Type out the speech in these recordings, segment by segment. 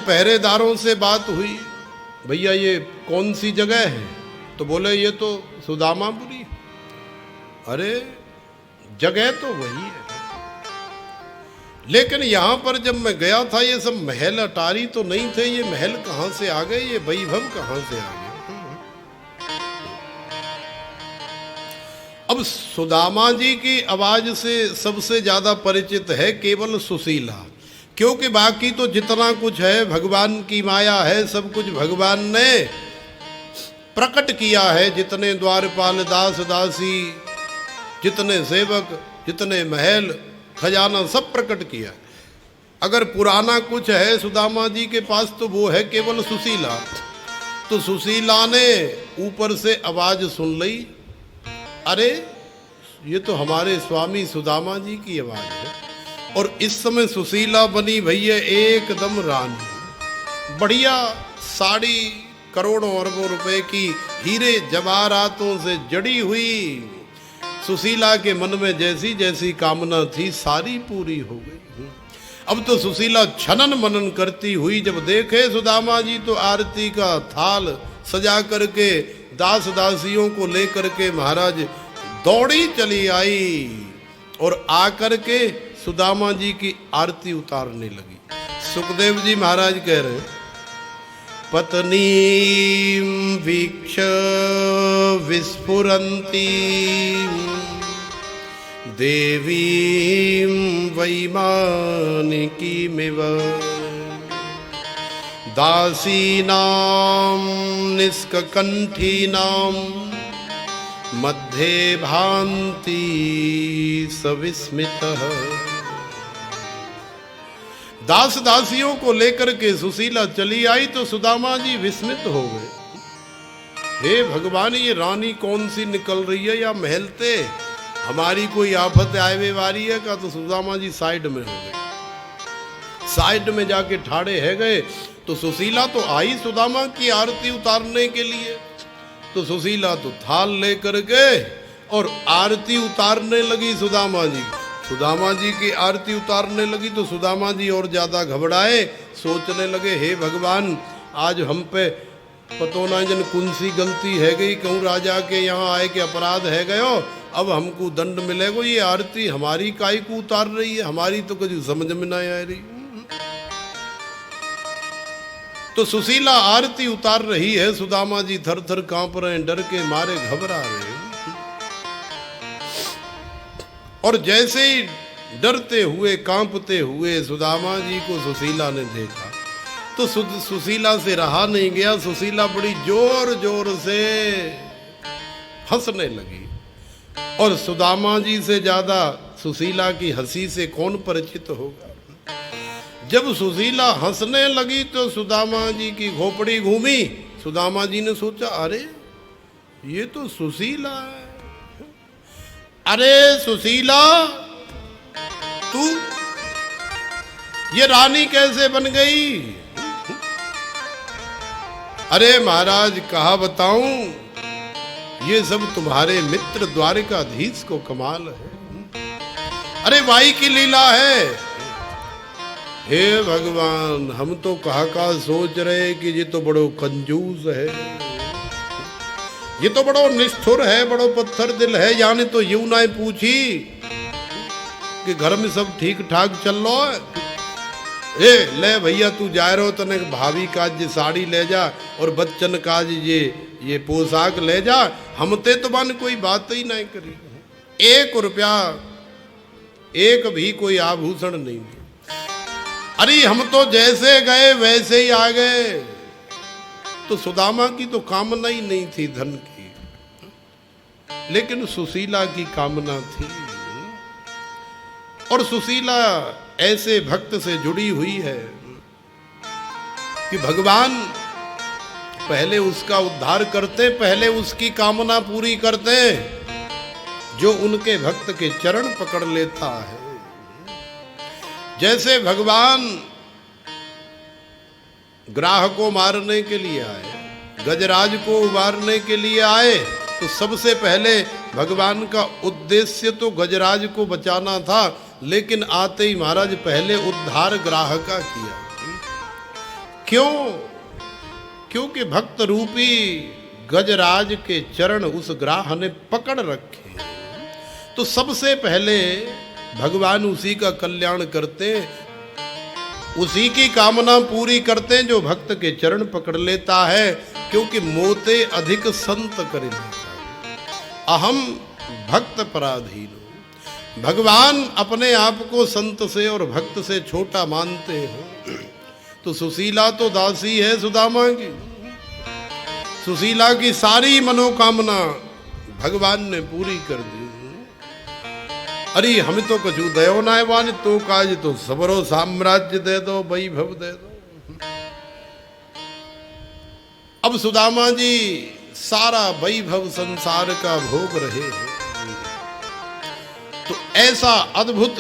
पहरेदारों से बात हुई, भैया ये कौन सी जगह है? तो बोले ये तो सुदामापुरी। अरे जगह तो वही है, लेकिन यहां पर जब मैं गया था ये सब महल अटारी तो नहीं थे, ये महल कहां से आ गए, ये वैभव कहां से आ गए? अब सुदामा जी की आवाज से सबसे ज्यादा परिचित है केवल सुशीला, क्योंकि बाकी तो जितना कुछ है भगवान की माया है, सब कुछ भगवान ने प्रकट किया है। जितने द्वारपाल दास दासी, जितने सेवक, जितने महल खजाना, सब प्रकट किया। अगर पुराना कुछ है सुदामा जी के पास तो वो है केवल सुशीला। तो सुशीला ने ऊपर से आवाज सुन ली, अरे ये तो हमारे स्वामी सुदामा जी की आवाज है। और इस समय सुशीला बनी भैया एकदम रानी, बढ़िया साड़ी, करोड़ों अरबों रुपए की हीरे जवाहरातों से जड़ी हुई। सुशीला के मन में जैसी जैसी कामना थी सारी पूरी हो गई। अब तो सुशीला छनन मनन करती हुई जब देखे सुदामा जी तो आरती का थाल सजा करके दास दासियों को लेकर के महाराज दौड़ी चली आई और आकर के सुदामा जी की आरती उतारने लगी। सुखदेव जी महाराज कह रहे, पत्नी वीक्ष विस्फुरन्ती देवीं वैमानिकीमिव दासीनां निष्ककण्ठीनां मध्ये भान्ति सविस्मितः। दास दासियों को लेकर के सुशीला चली आई तो सुदामा जी विस्मित हो गए। हे भगवान, ये रानी कौन सी निकल रही है या महलते हमारी कोई आफत आए वारी है का? तो सुदामा जी साइड में हो गए, साइड में जाके ठाड़े है गए। तो सुशीला तो आई सुदामा की आरती उतारने के लिए, तो सुशीला तो थाल लेकर गए और आरती उतारने लगी सुदामा जी। सुदामा जी की आरती उतारने लगी तो सुदामा जी और ज्यादा घबराए, सोचने लगे हे भगवान, आज हम पे पतो ना जन कौन सी गलती है गई, कहूँ राजा के यहाँ आए के अपराध है गयो, अब हमको दंड मिलेगा। ये आरती हमारी काई को उतार रही है, हमारी तो कभी समझ में ना आ रही। तो सुशीला आरती उतार रही है, सुदामा जी थर थर कांप रहे हैं, डर के मारे घबरा रहे हैं। और जैसे ही डरते हुए कांपते हुए सुदामा जी को सुशीला ने देखा तो सुशीला से रहा नहीं गया। सुशीला बड़ी जोर जोर से हंसने लगी, और सुदामा जी से ज्यादा सुशीला की हंसी से कौन परिचित होगा। जब सुशीला हंसने लगी तो सुदामा जी की खोपड़ी घूमी। सुदामा जी ने सोचा, अरे ये तो सुशीला है। अरे सुशीला, तू ये रानी कैसे बन गई? अरे महाराज कहा बताऊं, ये सब तुम्हारे मित्र द्वारिकाधीश को कमाल है। अरे वाई की लीला है। हे भगवान, हम तो कहा सोच रहे कि ये तो बड़ो कंजूस है, ये तो बड़ो निष्ठुर है, बड़ो पत्थर दिल है। यानी तो यूं ना पूछी कि घर में सब ठीक ठाक चल रहा है। ए ले भैया, तू जा रहे हो तने भाभी काज ये साड़ी ले जा और बच्चन काज ये पोशाक ले जा। हमते तो बन कोई बात ही नहीं करी, 1 रुपया एक भी कोई आभूषण नहीं। अरे हम तो जैसे गए वैसे ही आ गए। तो सुदामा की तो कामना ही नहीं थी धन की, लेकिन सुशीला की कामना थी। और सुशीला ऐसे भक्त से जुड़ी हुई है कि भगवान पहले उसका उद्धार करते, पहले उसकी कामना पूरी करते जो उनके भक्त के चरण पकड़ लेता है। जैसे भगवान ग्राह को मारने के लिए आए, गजराज को उबारने के लिए आए, तो सबसे पहले भगवान का उद्देश्य तो गजराज को बचाना था, लेकिन आते ही महाराज पहले उद्धार ग्राह का किया। क्यों? क्योंकि भक्त रूपी गजराज के चरण उस ग्राह ने पकड़ रखे। तो सबसे पहले भगवान उसी का कल्याण करते हैं, उसी की कामना पूरी करते हैं जो भक्त के चरण पकड़ लेता है। क्योंकि मोते अधिक संत करे अहम भक्त पराधीन। भगवान अपने आप को संत से और भक्त से छोटा मानते हैं। तो सुशीला तो दासी है सुदामा की, सुशीला की सारी मनोकामना भगवान ने पूरी कर दी। अरे हम तो कछु दयो नाय वान, तो काज तो सबरो साम्राज्य दे दो, वैभव दे दो। अब सुदामा जी सारा वैभव संसार का भोग रहे हैं। तो ऐसा अद्भुत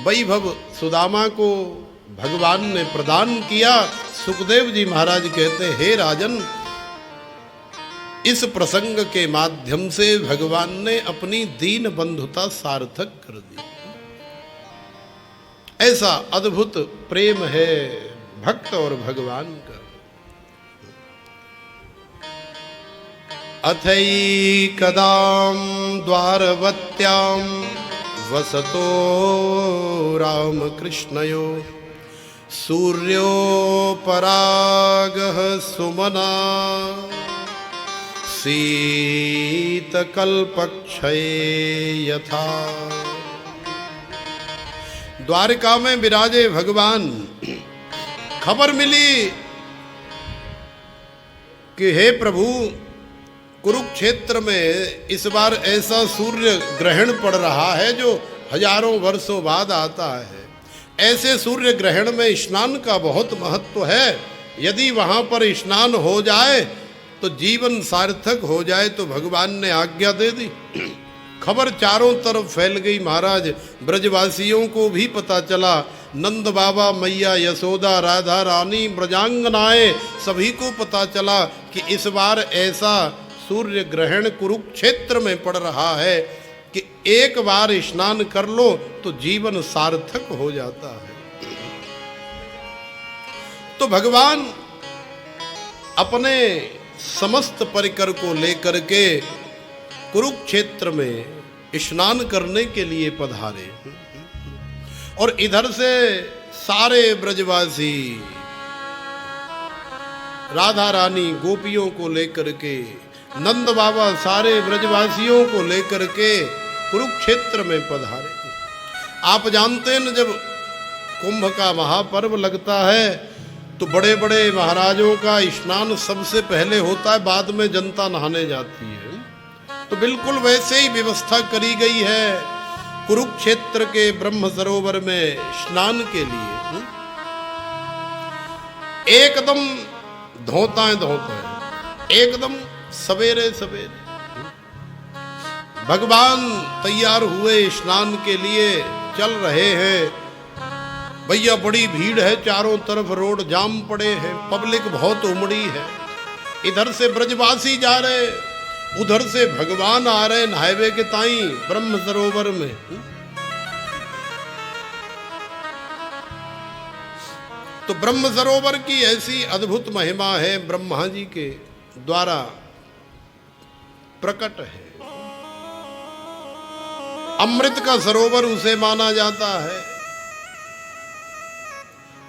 वैभव सुदामा को भगवान ने प्रदान किया। सुखदेव जी महाराज कहते हैं, हे राजन, इस प्रसंग के माध्यम से भगवान ने अपनी दीन बंधुता सार्थक कर दी। ऐसा अद्भुत प्रेम है भक्त और भगवान का। अथैकदां द्वारवत्यां वसतो रामकृष्णयो सूर्योपरागः सुमना शीतकल्पक्षये यथा। द्वारका में विराजे भगवान। खबर मिली कि हे प्रभु, कुरुक्षेत्र में इस बार ऐसा सूर्य ग्रहण पड़ रहा है जो हजारों वर्षों बाद आता है। ऐसे सूर्य ग्रहण में स्नान का बहुत महत्व है। यदि वहां पर स्नान हो जाए तो जीवन सार्थक हो जाए। तो भगवान ने आज्ञा दे दी। खबर चारों तरफ फैल गई महाराज। ब्रजवासियों को भी पता चला। नंद बाबा, मैया यशोदा, राधा रानी, ब्रजांगनाएं, सभी को पता चला कि इस बार ऐसा सूर्य ग्रहण कुरुक्षेत्र में पड़ रहा है कि एक बार स्नान कर लो तो जीवन सार्थक हो जाता है। तो भगवान अपने समस्त परिकर को लेकर के कुरुक्षेत्र में स्नान करने के लिए पधारे। और इधर से सारे ब्रजवासी, राधा रानी गोपियों को लेकर के, नंद बाबा सारे ब्रजवासियों को लेकर के कुरुक्षेत्र में पधारे। आप जानते हैं न, जब कुंभ का महापर्व लगता है तो बड़े बड़े महाराजों का स्नान सबसे पहले होता है, बाद में जनता नहाने जाती है। तो बिल्कुल वैसे ही व्यवस्था करी गई है कुरुक्षेत्र के ब्रह्म सरोवर में स्नान के लिए। एकदम धोता है एकदम सवेरे सवेरे भगवान तैयार हुए, स्नान के लिए चल रहे हैं। भैया बड़ी भीड़ है, चारों तरफ रोड जाम पड़े हैं, पब्लिक बहुत उमड़ी है। इधर से ब्रजवासी जा रहे, उधर से भगवान आ रहे नहावे के ताई ब्रह्म सरोवर में। तो ब्रह्म सरोवर की ऐसी अद्भुत महिमा है, ब्रह्मा जी के द्वारा प्रकट है। अमृत का सरोवर उसे माना जाता है।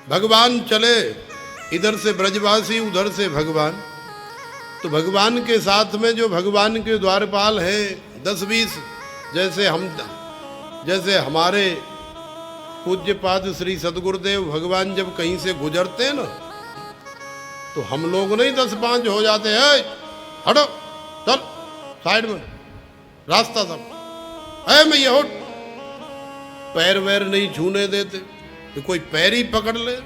भगवान चले, इधर से ब्रजवासी, उधर से भगवान। तो भगवान के साथ में जो भगवान के द्वारपाल हैं 10-20, जैसे हमारे पूज्यपाद श्री सदगुरुदेव भगवान जब कहीं से गुजरते हैं ना, तो हम लोग नहीं 10-5 हो जाते हैं, हटो चल साइड में रास्ता सब है, मैं ये हट, पैर वैर नहीं छूने देते कि कोई पैर ही पकड़ ले।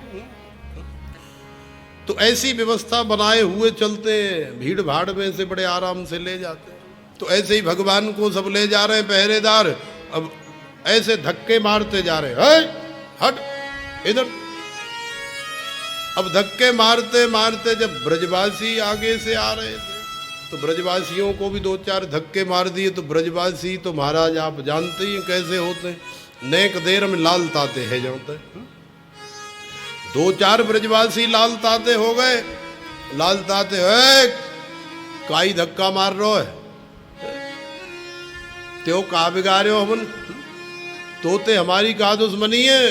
तो ऐसी व्यवस्था बनाए हुए चलते हैं, भीड़ भाड़ में से बड़े आराम से ले जाते हैं। तो ऐसे ही भगवान को सब ले जा रहे हैं पहरेदार। अब ऐसे धक्के मारते जा रहे हैं, हट इधर। अब धक्के मारते मारते जब ब्रजवासी आगे से आ रहे थे तो ब्रजवासियों को भी 2-4 धक्के मार दिए। तो ब्रजवासी तो महाराज आप जानते ही कैसे होते हैं, नेक देर में लाल ताते है जाते हैं। दो चार ब्रजवासी लाल ताते हो गए। लाल ताते है काई धक्का मार रो है त्यो का बिगाड़ो हमन तोते हमारी का दुश्मनी है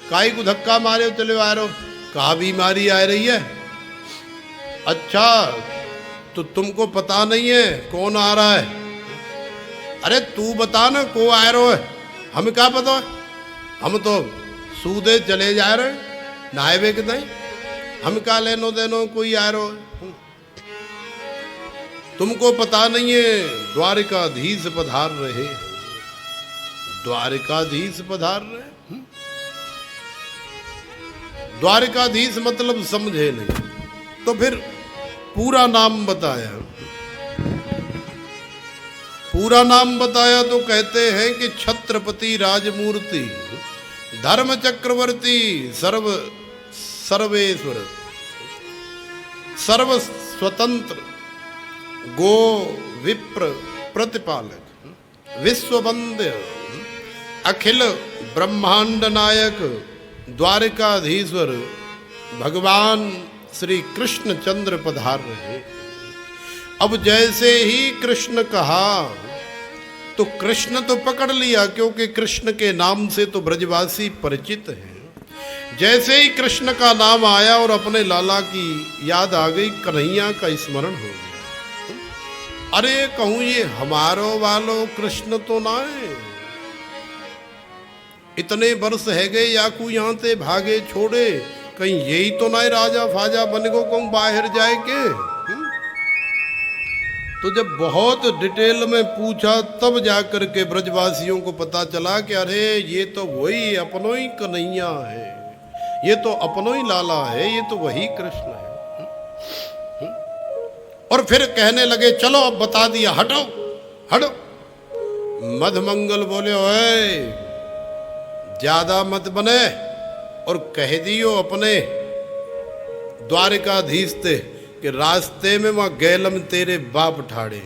काई को धक्का मारे चले आ रहे हो कहा बीमारी आ रही है। अच्छा तो तुमको पता नहीं है कौन आ रहा है? अरे तू बता ना को आ रहा है हमें क्या पता है? हम तो सूदे चले जा रहे नहाए के नहीं हम क्या लेनो देनो कोई आ रहा है। तुमको पता नहीं है द्वारिकाधीश पधार रहे द्वारिकाधीश पधार रहे। द्वारिकाधीश मतलब समझे नहीं तो फिर पूरा नाम बताया। पूरा नाम बताया तो कहते हैं कि छत्रपति राजमूर्ति धर्म चक्रवर्ती सर्वेश्वर सर्व स्वतंत्र गो विप्र प्रतिपालक विश्ववंद्य अखिल ब्रह्मांड नायक द्वारिकाधीश्वर भगवान श्री कृष्ण चंद्र पधार रहे। अब जैसे ही कृष्ण कहा तो कृष्ण तो पकड़ लिया क्योंकि कृष्ण के नाम से तो ब्रजवासी परिचित हैं। जैसे ही कृष्ण का नाम आया और अपने लाला की याद आ गई कन्हैया का स्मरण हो गया। अरे कहूं ये हमारो वालो कृष्ण तो ना है इतने वर्ष है गए या को यहाँ से भागे छोड़े कहीं यही तो ना राजा फाजा बन गो कहूं बाहर जाए के। तो जब बहुत डिटेल में पूछा तब जाकर के ब्रजवासियों को पता चला कि अरे ये तो वही अपनो ही कन्हैया है ये तो अपनो ही लाला है ये तो वही कृष्ण है। और फिर कहने लगे चलो अब बता दिया हटो हटो। मधमंगल बोले ओए ज्यादा मत बने और कह दियो अपने द्वारिकाधीश ते कि रास्ते में वहां गैलम तेरे बाप ठाड़े।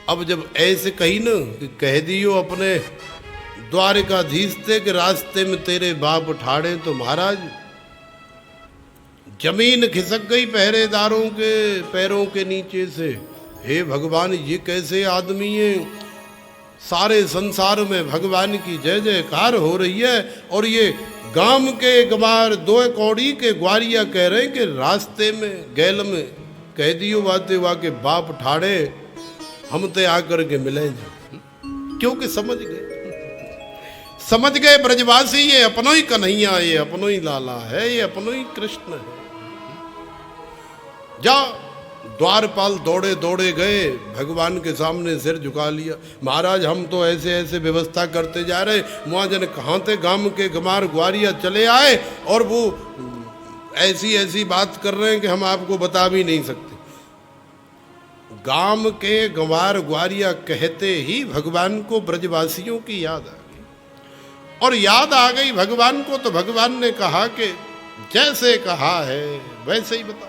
अब जब ऐसे कही ना कि कह दियो अपने द्वारिकाधीश ते कि रास्ते में तेरे बाप ठाड़े तो महाराज जमीन खिसक गई पहरेदारों के पैरों के नीचे से। हे भगवान ये कैसे आदमी है? सारे संसार में भगवान की जय जयकार हो रही है और ये गांव के गमार दो कौड़ी के ग्वारिया कह रहे हैं कि रास्ते में गैल में कह दियो वाते वा के बाप ठाड़े हम ते आकर के मिले क्योंकि समझ गए ब्रजवासी ये अपनो ही कन्हैया ये अपनो ही लाला है ये अपनो ही कृष्ण है। जा द्वारपाल दौड़े दौड़े गए भगवान के सामने सिर झुका लिया। महाराज हम तो ऐसे ऐसे व्यवस्था करते जा रहे वहां जन कहाँ थे गांव के गमार ग्वारिया चले आए और वो ऐसी ऐसी बात कर रहे हैं कि हम आपको बता भी नहीं सकते। गांव के गंवार ग्वारिया कहते ही भगवान को ब्रजवासियों की याद आ गई और याद आ गई भगवान को तो भगवान ने कहा कि जैसे कहा है वैसे ही बता।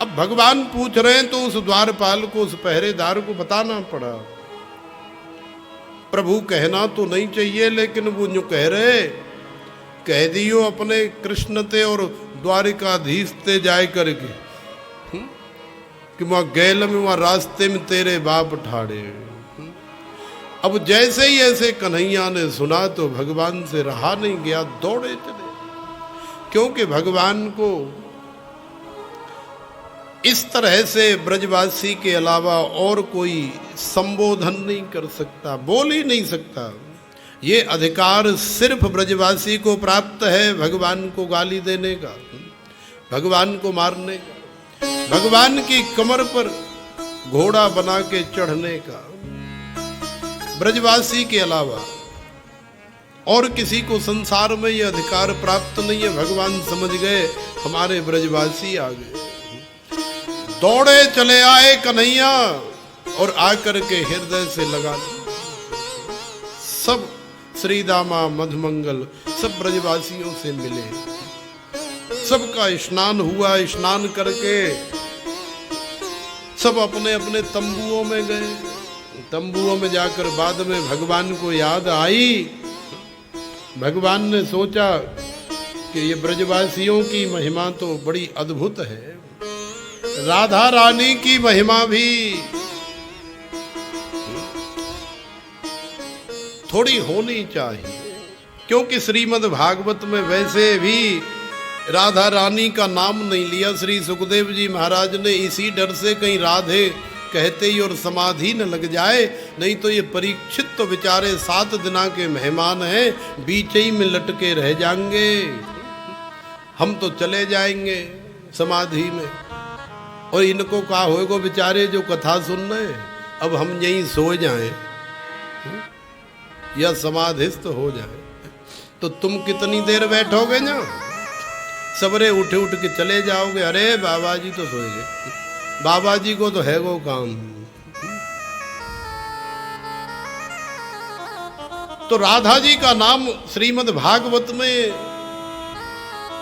अब भगवान पूछ रहे हैं तो उस द्वारपाल को उस पहरेदार को बताना पड़ा। प्रभु कहना तो नहीं चाहिए लेकिन वो जो कह रहे कह दियो अपने कृष्ण ते और द्वारिकाधीश ते जाए करके कि वहां गैल में वहां रास्ते में तेरे बाप ठाड़े। अब जैसे ही ऐसे कन्हैया ने सुना तो भगवान से रहा नहीं गया दौड़े चले क्योंकि भगवान को इस तरह से ब्रजवासी के अलावा और कोई संबोधन नहीं कर सकता बोल ही नहीं सकता। ये अधिकार सिर्फ ब्रजवासी को प्राप्त है भगवान को गाली देने का भगवान को मारने का भगवान की कमर पर घोड़ा बना के चढ़ने का। ब्रजवासी के अलावा और किसी को संसार में ये अधिकार प्राप्त नहीं है। भगवान समझ गए हमारे ब्रजवासी आ गए दौड़े चले आए कन्हैया और आकर के हृदय से लगा सब श्रीदामा मधुमंगल सब ब्रजवासियों से मिले सबका स्नान हुआ। स्नान करके सब अपने अपने तंबुओं में गए तंबुओं में जाकर बाद में भगवान को याद आई। भगवान ने सोचा कि ये ब्रजवासियों की महिमा तो बड़ी अद्भुत है, राधा रानी की महिमा भी थोड़ी होनी चाहिए, क्योंकि श्रीमद् भागवत में वैसे भी राधा रानी का नाम नहीं लिया। श्री सुखदेव जी महाराज ने इसी डर से कहीं राधे कहते ही और समाधि न लग जाए, नहीं तो ये परीक्षित तो बेचारे 7 दिना के मेहमान हैं, बीच ही में लटके रह जाएंगे, हम तो चले जाएंगे समाधि में। और इनको कहा होगा बेचारे जो कथा सुन रहे, अब हम यहीं सो जाएं या समाधिस्थ हो जाए, तो तुम कितनी देर बैठोगे ना, सबरे उठ उठ के चले जाओगे। अरे बाबा जी तो सोए गए, बाबा जी को तो है वो काम। तो राधा जी का नाम श्रीमद् भागवत में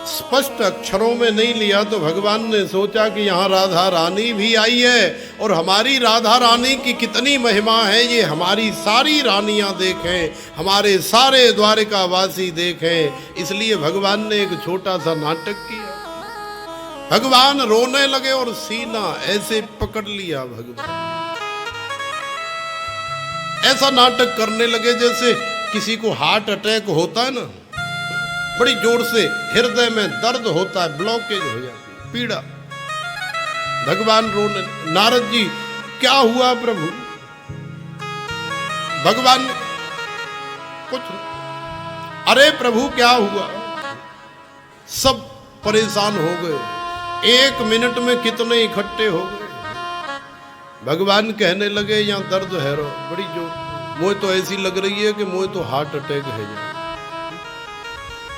स्पष्ट अक्षरों में नहीं लिया, तो भगवान ने सोचा कि यहाँ राधा रानी भी आई है, और हमारी राधा रानी की कितनी महिमा है ये हमारी सारी रानियां देखें, हमारे सारे द्वारिकावासी देखें। इसलिए भगवान ने एक छोटा सा नाटक किया। भगवान रोने लगे और सीना ऐसे पकड़ लिया। भगवान ऐसा नाटक करने लगे जैसे किसी को हार्ट अटैक होता है ना, बड़ी जोर से हृदय में दर्द होता है, ब्लॉकेज हो जाती है, पीड़ा। भगवान रोने। नारद जी क्या हुआ प्रभु? भगवान कुछ नहीं। अरे प्रभु क्या हुआ? सब परेशान हो गए, 1 मिनट में कितने इकट्ठे हो गए। भगवान कहने लगे यहाँ दर्द है रो बड़ी जोर, मुझे तो ऐसी लग रही है कि मुझे तो हार्ट अटैक है जाए।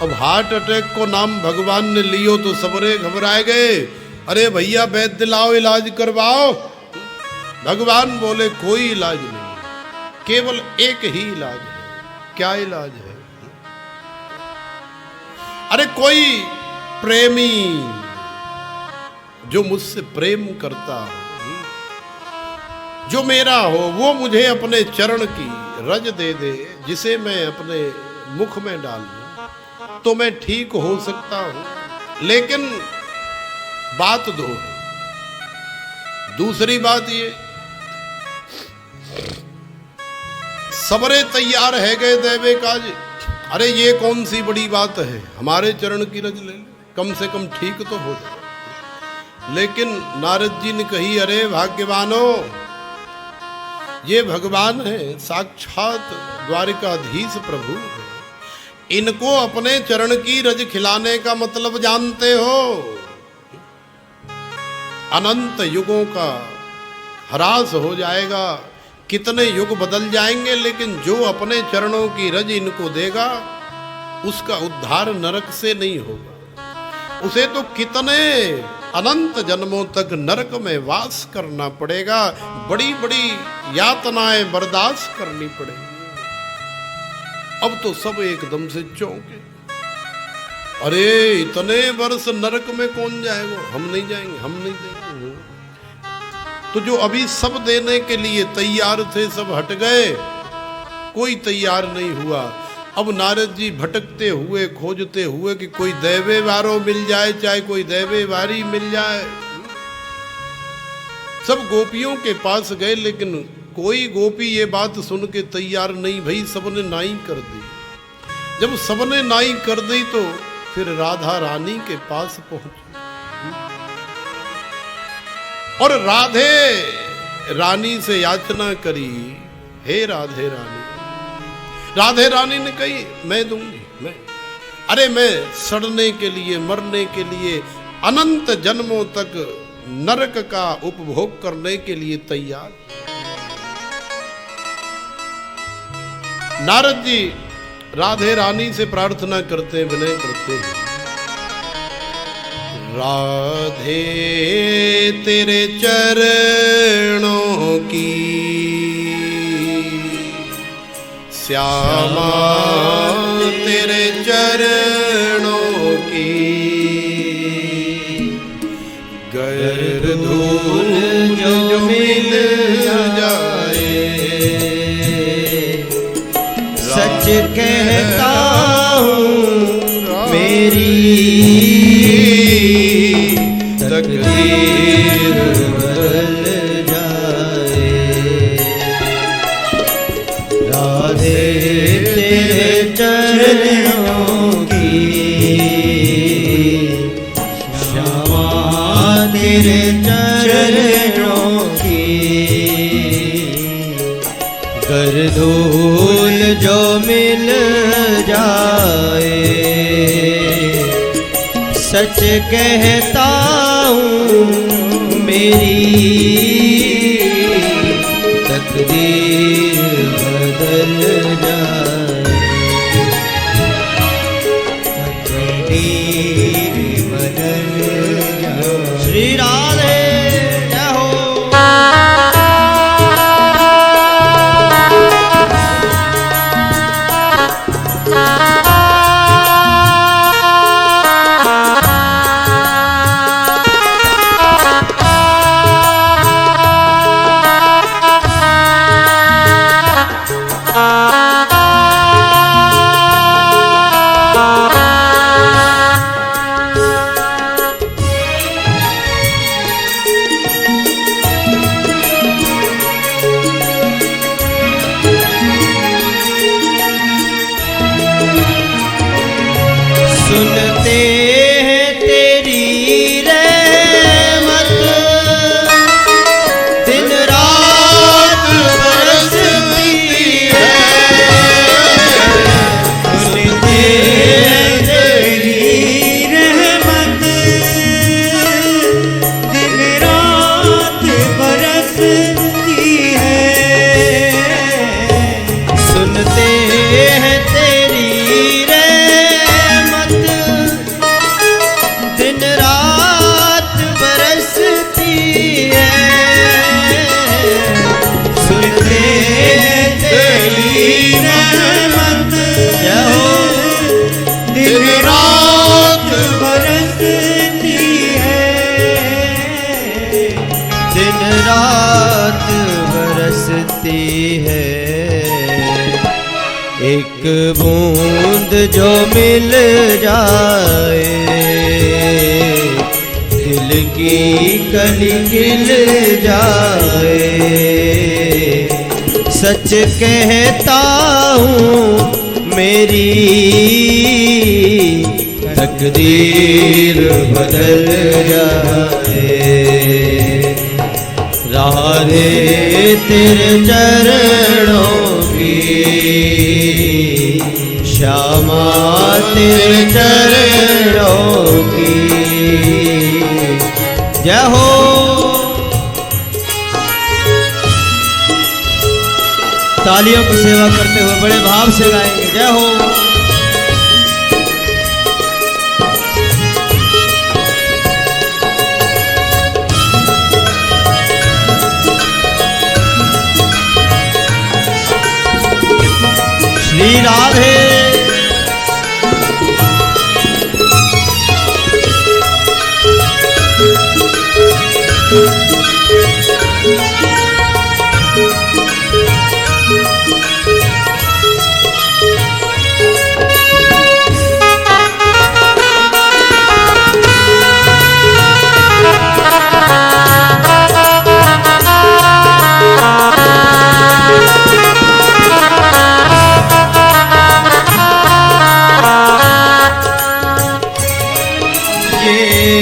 अब हार्ट अटैक को नाम भगवान ने लियो तो सबरे घबराए गए। अरे भैया वैद्य लाओ, इलाज करवाओ। भगवान बोले कोई इलाज नहीं, केवल एक ही इलाज है। क्या इलाज है? अरे कोई प्रेमी जो मुझसे प्रेम करता हो, जो मेरा हो, वो मुझे अपने चरण की रज दे दे, जिसे मैं अपने मुख में डालूं, तो मैं ठीक हो सकता हूं। लेकिन बात दो, दूसरी बात ये, सबरे तैयार है गए देवे काज। अरे ये कौन सी बड़ी बात है, हमारे चरण की रज ले ले, कम से कम ठीक तो हो जाए। लेकिन नारद जी ने कही, अरे भाग्यवानो, ये भगवान है, साक्षात द्वारिकाधीश प्रभु है, इनको अपने चरण की रज खिलाने का मतलब जानते हो? अनंत युगों का ह्रास हो जाएगा, कितने युग बदल जाएंगे, लेकिन जो अपने चरणों की रज इनको देगा उसका उद्धार नरक से नहीं होगा। उसे तो कितने अनंत जन्मों तक नरक में वास करना पड़ेगा, बड़ी बड़ी यातनाएं बर्दाश्त करनी पड़ेगी। अब तो सब एकदम से चौंके। अरे इतने वर्ष नरक में कौन जाएगा? हम नहीं जाएंगे, हम नहीं देंगे। तो जो अभी सब देने के लिए तैयार थे सब हट गए, कोई तैयार नहीं हुआ। अब नारद जी भटकते हुए, खोजते हुए कि कोई दैवे वारो मिल जाए, चाहे कोई दैवे वारी मिल जाए। सब गोपियों के पास गए, लेकिन कोई गोपी ये बात सुन के तैयार नहीं भई, सबने नाई कर दी। जब सबने नाई कर दी तो फिर राधा रानी के पास पहुंचे, और राधे रानी से याचना करी, हे राधे रानी। राधे रानी ने कही, मैं दूंगी, मैं सड़ने के लिए, मरने के लिए, अनंत जन्मों तक नरक का उपभोग करने के लिए तैयार। नारद जी राधे रानी से प्रार्थना करते, विनय करते हैं, राधे तेरे चरणों की श्यामा, तेरे चरणों की गर धूल जो मिल जाए, चरणों की, श्यामा तेरे चरणों की। कर धूल जो मिल जाए, सच कहता हूँ मेरी तकदीर बदल जाए, तकदीर बदल जाए। श्री राधे जय हो। सुनते हैं तेरी रहमत, दिन रात बरसती है। सुनते हैं तेरी रहमत, दिन रात बरसती है। सुनते हैं तेरी दिन रात बरसती है। सुनते तेरी रहमत, दिन रात बरसती है। दिन रात बरसती है। एक बूंद जो मिल जाए, दिल की कली खिल जाए। सच कहता हूँ मेरी तकदीर बदल जाए। राधे तेरे चरणों की, श्यामा तेरे चरणों की। जय हो। तालियों की सेवा करते हुए बड़े भाव से गाएंगे जय हो। श्री राधे।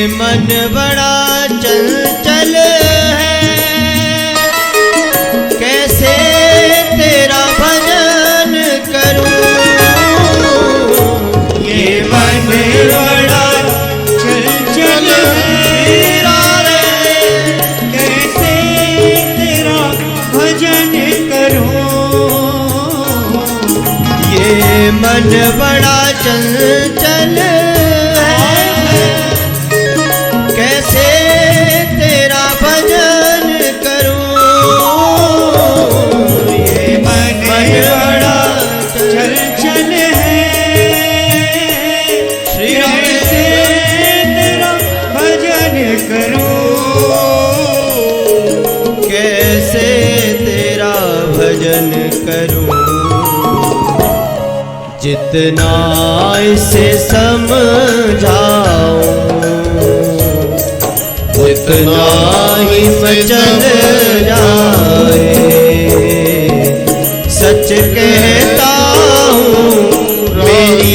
मन बड़ा चंचल है, कैसे तेरा भजन करूं। ये मन बड़ा चंचल है, कैसे तेरा भजन करूं। ये मन बड़ा चंचल कैसे तेरा भजन करूं। ये मन बड़ा चंचल है, श्री कैसे तेरा भजन करूं। कैसे तेरा भजन करूं। जितना इसे समझाऊं उतना ही मचल जाए। सच कहता हूँ मेरी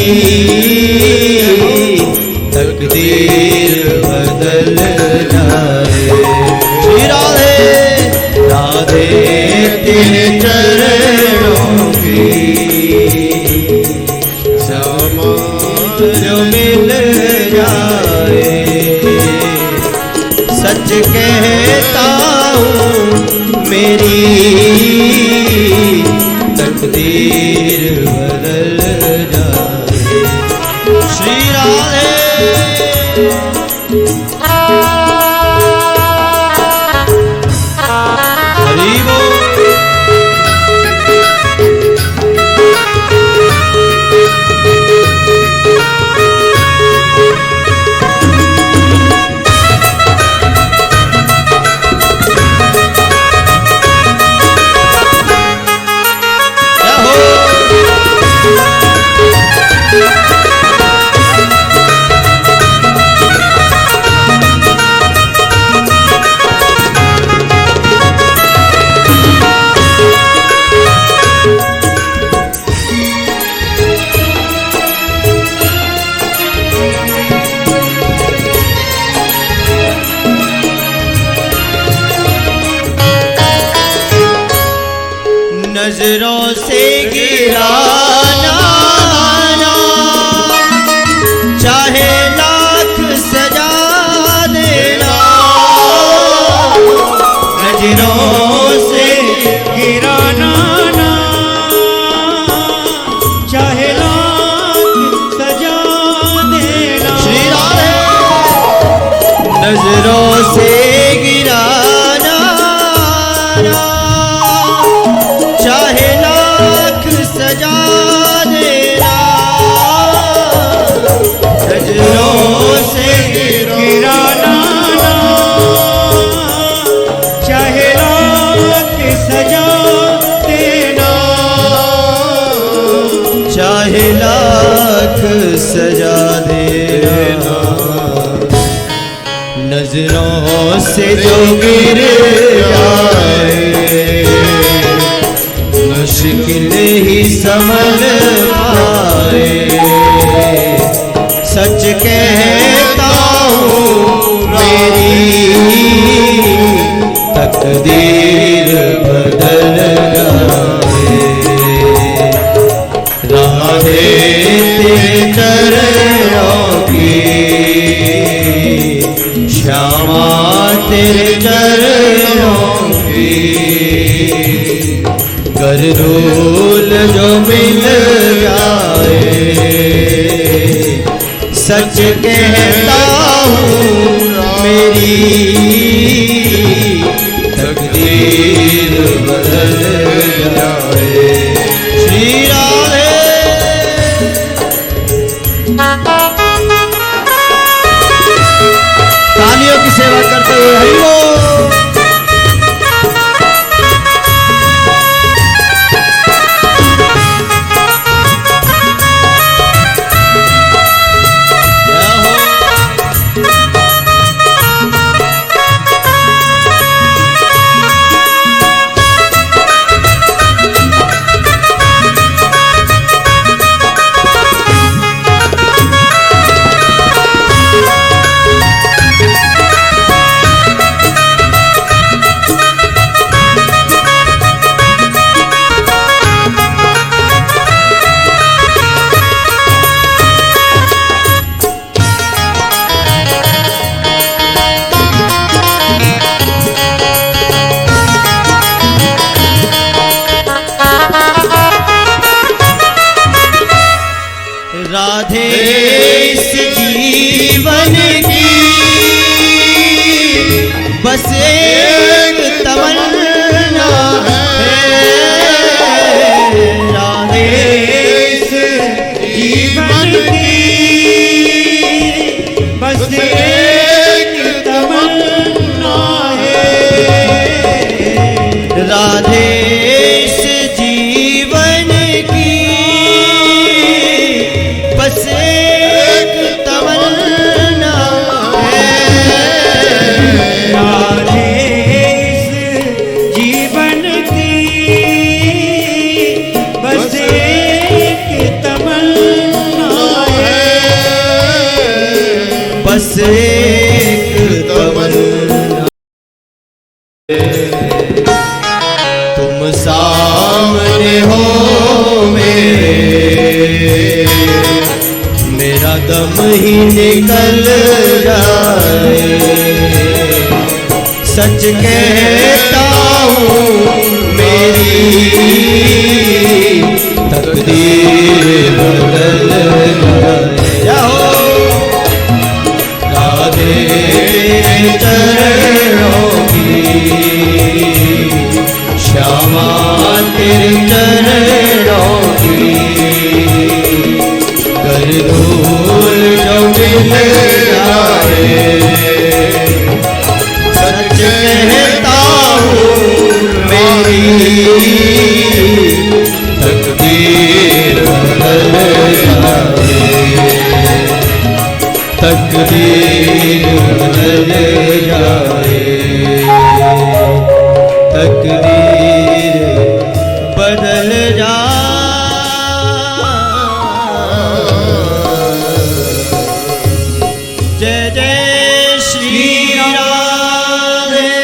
तकदीर बदल जाए। श्री राधे राधे तेरे चरणों की जो मिल जाए। सच कहता हूँ मेरी तकदीर बदल जाए। श्री राधे हरि बोल। नजरों से गिराना चाहे लाख सजा देना। नजरों से गिराना चाहे लाख सजा देना। श्री राधे नजरों से गिराना चाहे लाख सजा देना। नजरों से गिराना चाहे लाख सजा देना। चाहे लाख सजा देना। नजरों से जो गिर जाए मुश्किल ही संभल पाए। सच कहता हूँ मेरी तकदीर बदल जाए। राधे तेरे चरणों की श्यामा तेरे चरणों की कर धूल जो मिल जाए। सच कहता हूँ मेरी तकदीर बदल जाए। श्री राधे तालियों की सेवा करते हुए हरि बोल। राधे इस जीवन की बस एक तमन्ना है। राधे इस जीवन की बस एक तमन्ना है। राधे इस जीवन की बस एक तमन्ना है। राधे इस बस एक तमन्ना तुम सामने हो मेरा दम ही निकल जाए। सच कहता हूँ मेरी तकदीर बदल जाए। राधे चरणों की श्यामा तेरे चरणों की कर धूल जो मिल जाए। सच कहता हूँ मेरी तकदीर बदल जाए। तकदीर बदल जाए। तकदीर बदल जाए। जय जय श्री राधे।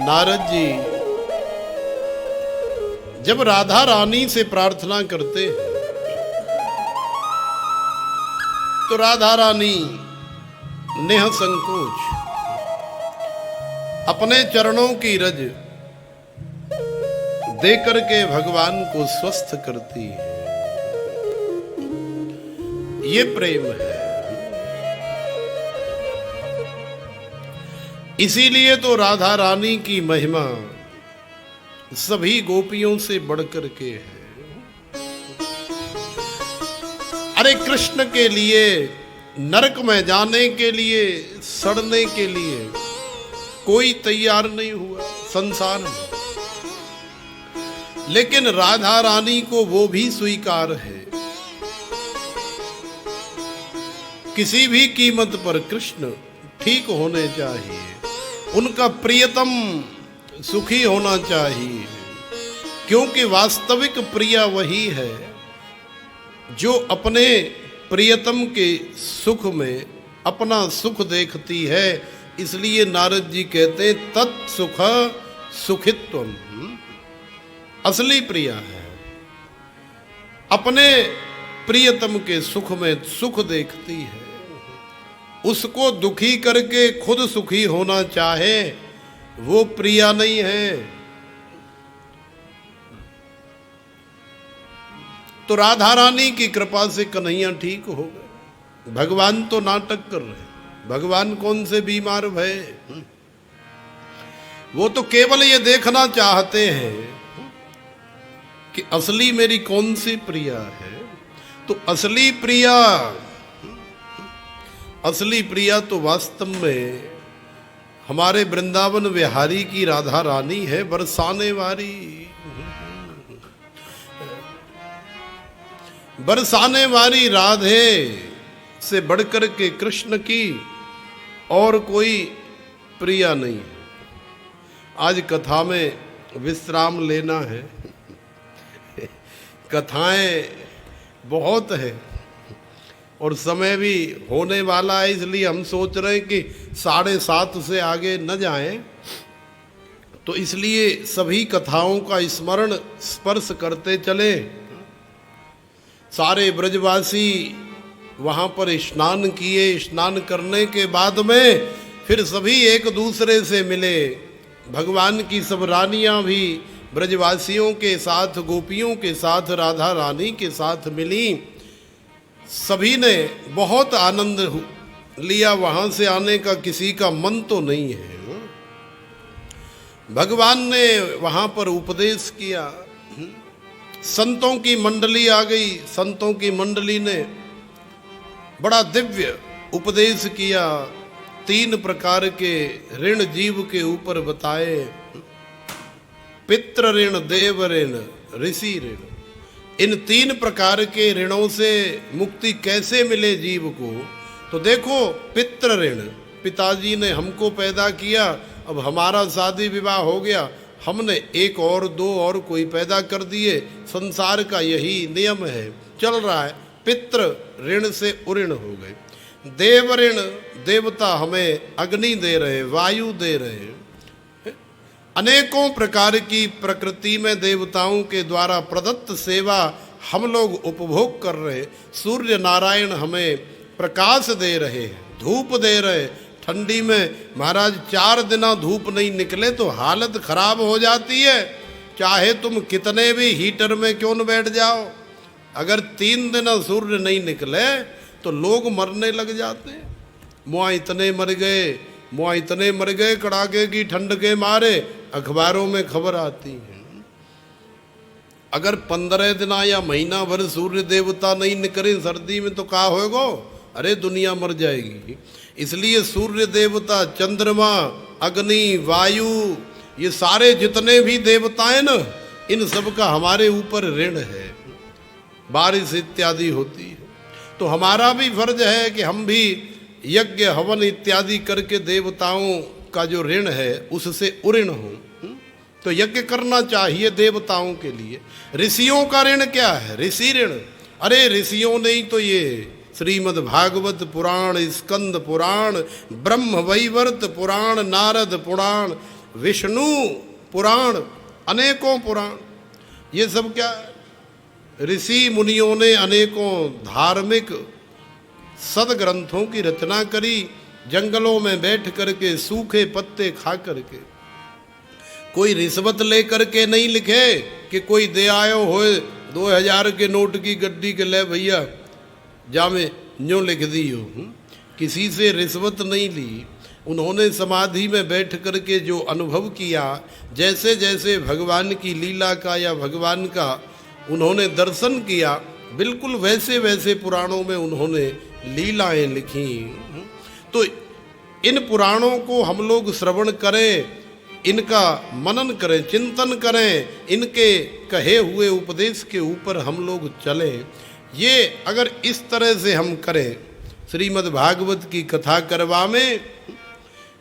नारद जी जब राधा रानी से प्रार्थना करते हैं तो राधा रानी नेह संकोच अपने चरणों की रज दे करके भगवान को स्वस्थ करती है। ये प्रेम है। इसीलिए तो राधा रानी की महिमा सभी गोपियों से बढ़कर के है। अरे कृष्ण के लिए नरक में जाने के लिए, सड़ने के लिए कोई तैयार नहीं हुआ संसार में, लेकिन राधा रानी को वो भी स्वीकार है। किसी भी कीमत पर कृष्ण ठीक होने चाहिए, उनका प्रियतम सुखी होना चाहिए, क्योंकि वास्तविक प्रिया वही है जो अपने प्रियतम के सुख में अपना सुख देखती है। इसलिए नारद जी कहते तत्सुख सुखित्वम, असली प्रिया है, अपने प्रियतम के सुख में सुख देखती है। उसको दुखी करके खुद सुखी होना चाहे वो प्रिया नहीं है। तो राधा रानी की कृपा से कन्हैया ठीक हो गए। भगवान तो नाटक कर रहे, भगवान कौन से बीमार भय, वो तो केवल ये देखना चाहते हैं कि असली मेरी कौन सी प्रिया है। तो असली प्रिया तो वास्तव में हमारे वृंदावन विहारी की राधा रानी है, बरसाने वाली राधे से बढ़कर के कृष्ण की और कोई प्रिया नहीं है। आज कथा में विश्राम लेना है, कथाएं बहुत है और समय भी होने वाला है, इसलिए हम सोच रहे हैं कि 7:30 से आगे न जाएं। तो इसलिए सभी कथाओं का स्मरण स्पर्श करते चले। सारे ब्रजवासी वहाँ पर स्नान किए, स्नान करने के बाद में फिर सभी एक दूसरे से मिले। भगवान की सब रानियाँ भी ब्रजवासियों के साथ, गोपियों के साथ, राधा रानी के साथ मिली। सभी ने बहुत आनंद लिया। वहाँ से आने का किसी का मन तो नहीं है। भगवान ने वहाँ पर उपदेश किया, संतों की मंडली आ गई। संतों की मंडली ने बड़ा दिव्य उपदेश किया। 3 प्रकार के ऋण जीव के ऊपर बताए, पितृ ऋण, देव ऋण, ऋषि ऋण। इन 3 प्रकार के ऋणों से मुक्ति कैसे मिले जीव को। तो देखो, पितृ ऋण, पिताजी ने हमको पैदा किया, अब हमारा शादी विवाह हो गया, हमने एक और दो और कोई पैदा कर दिए। संसार का यही नियम है, चल रहा है। पितृ ऋण से उऋण हो गए, देव ऋण, देवता हमें अग्नि दे रहे, वायु दे रहे, अनेकों प्रकार की प्रकृति में देवताओं के द्वारा प्रदत्त सेवा हम लोग उपभोग कर रहे। सूर्य नारायण हमें प्रकाश दे रहे, धूप दे रहे। ठंडी में महाराज 4 दिन धूप नहीं निकले तो हालत खराब हो जाती है, चाहे तुम कितने भी हीटर में क्यों न बैठ जाओ। अगर 3 दिन सूर्य नहीं निकले तो लोग मरने लग जाते हैं। मुआ इतने मर गए, मुआ इतने मर गए कड़ाके की ठंड के मारे, अखबारों में खबर आती है। अगर 15 दिन या महीना भर सूर्य देवता नहीं निकले सर्दी में तो क्या होगा? अरे दुनिया मर जाएगी। इसलिए सूर्य देवता, चंद्रमा, अग्नि, वायु, ये सारे जितने भी देवता हैं ना, इन सब का हमारे ऊपर ऋण है। बारिश इत्यादि होती है तो हमारा भी फर्ज है कि हम भी यज्ञ हवन इत्यादि करके देवताओं का जो ऋण है उससे उऋण हो। तो यज्ञ करना चाहिए देवताओं के लिए। ऋषियों का ऋण क्या है? ऋषि ऋण। अरे ऋषियों ने ही तो ये श्रीमद् भागवत पुराण, स्कंद पुराण, ब्रह्म वैवर्त पुराण, नारद पुराण, विष्णु पुराण, अनेकों पुराण, ये सब क्या है? ऋषि मुनियों ने अनेकों धार्मिक सदग्रंथों की रचना करी, जंगलों में बैठ करके सूखे पत्ते खा करके। कोई रिश्वत ले करके नहीं लिखे कि कोई दे आयो होए 2000 के नोट की गड्डी के ले भैया जामे न्यों लिख दी हो। किसी से रिश्वत नहीं ली। उन्होंने समाधि में बैठ करके जो अनुभव किया, जैसे जैसे भगवान की लीला का या भगवान का उन्होंने दर्शन किया, बिल्कुल वैसे वैसे पुराणों में उन्होंने लीलाएं लिखी। तो इन पुराणों को हम लोग श्रवण करें, इनका मनन करें, चिंतन करें, इनके कहे हुए उपदेश के ऊपर हम लोग चलें। ये अगर इस तरह से हम करें, श्रीमद् भागवत की कथा करवा में,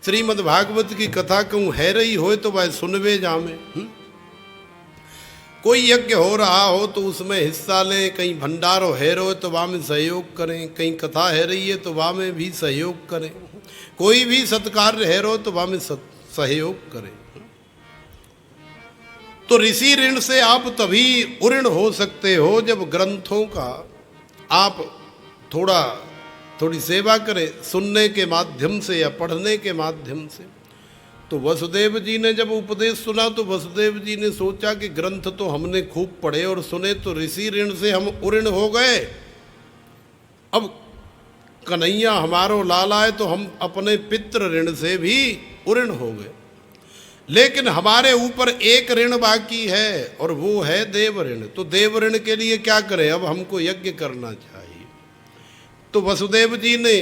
श्रीमद् भागवत की कथा कहूँ है रही हो तो वह सुनवे जामे। कोई यज्ञ हो रहा हो तो उसमें हिस्सा लें, कहीं भंडारो है रो तो वहाँ में सहयोग करें, कहीं कथा है रही है तो वहाँ में भी सहयोग करें, कोई भी सत्कार्य है रो तो वहाँ में सहयोग करें। तो ऋषि ऋण से आप तभी उऋण हो सकते हो जब ग्रंथों का आप थोड़ी सेवा करें, सुनने के माध्यम से या पढ़ने के माध्यम से। तो वसुदेव जी ने जब उपदेश सुना तो वसुदेव जी ने सोचा कि ग्रंथ तो हमने खूब पढ़े और सुने, तो ऋषि ऋण से हम उऋण हो गए। अब कन्हैया हमारो लाला है तो हम अपने पितृ ऋण से भी उऋण हो गए। लेकिन हमारे ऊपर एक ऋण बाकी है और वो है देव ऋण। तो देव ऋण के लिए क्या करें? अब हमको यज्ञ करना चाहिए। तो वसुदेव जी ने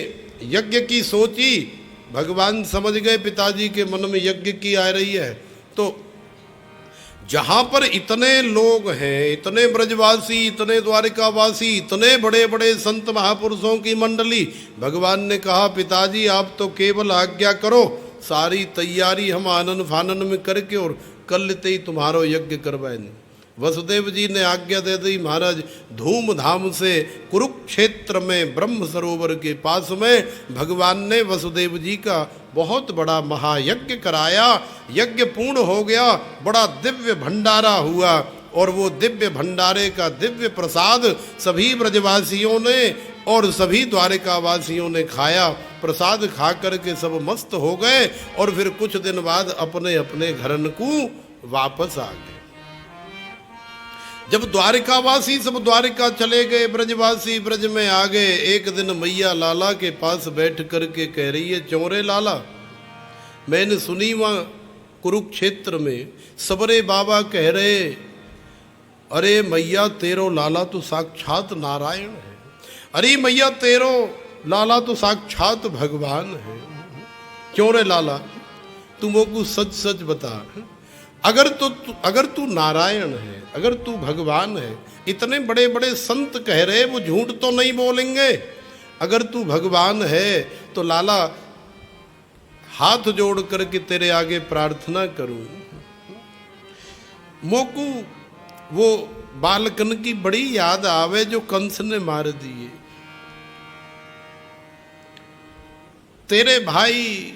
यज्ञ की सोची, भगवान समझ गए पिताजी के मन में यज्ञ की आ रही है। तो जहां पर इतने लोग हैं, इतने ब्रजवासी, इतने द्वारिकावासी, इतने बड़े बड़े संत महापुरुषों की मंडली, भगवान ने कहा पिताजी आप तो केवल आज्ञा करो, सारी तैयारी हम आनन फानन में करके और कल ही तुम्हारो यज्ञ करवाएंगे। वसुदेव जी ने आज्ञा दे दी। महाराज धूमधाम से कुरुक्षेत्र में ब्रह्म सरोवर के पास में भगवान ने वसुदेव जी का बहुत बड़ा महायज्ञ कराया। यज्ञ पूर्ण हो गया, बड़ा दिव्य भंडारा हुआ और वो दिव्य भंडारे का दिव्य प्रसाद सभी ब्रजवासियों ने और सभी द्वारिकावासियों ने खाया। प्रसाद खा करके सब मस्त हो गए और फिर कुछ दिन बाद अपने अपने घरन को वापस आ गए। जब द्वारिकावासी सब द्वारिका चले गए, ब्रजवासी ब्रज में आ गए, एक दिन मैया लाला के पास बैठ करके कह रही है, चौरे लाला मैंने सुनी वहाँ कुरुक्षेत्र में सबरे बाबा कह रहे, अरे मैया तेरो लाला तो साक्षात नारायण है, अरे मैया तेरो लाला तो साक्षात भगवान है। क्यों रे लाला तू मोको सच सच बता, अगर तू नारायण है, अगर तू भगवान है, इतने बड़े बड़े संत कह रहे वो झूठ तो नहीं बोलेंगे। अगर तू भगवान है तो लाला हाथ जोड़ करके तेरे आगे प्रार्थना करूं, मोकू वो बालकन की बड़ी याद आवे जो कंस ने मार दिए। तेरे भाई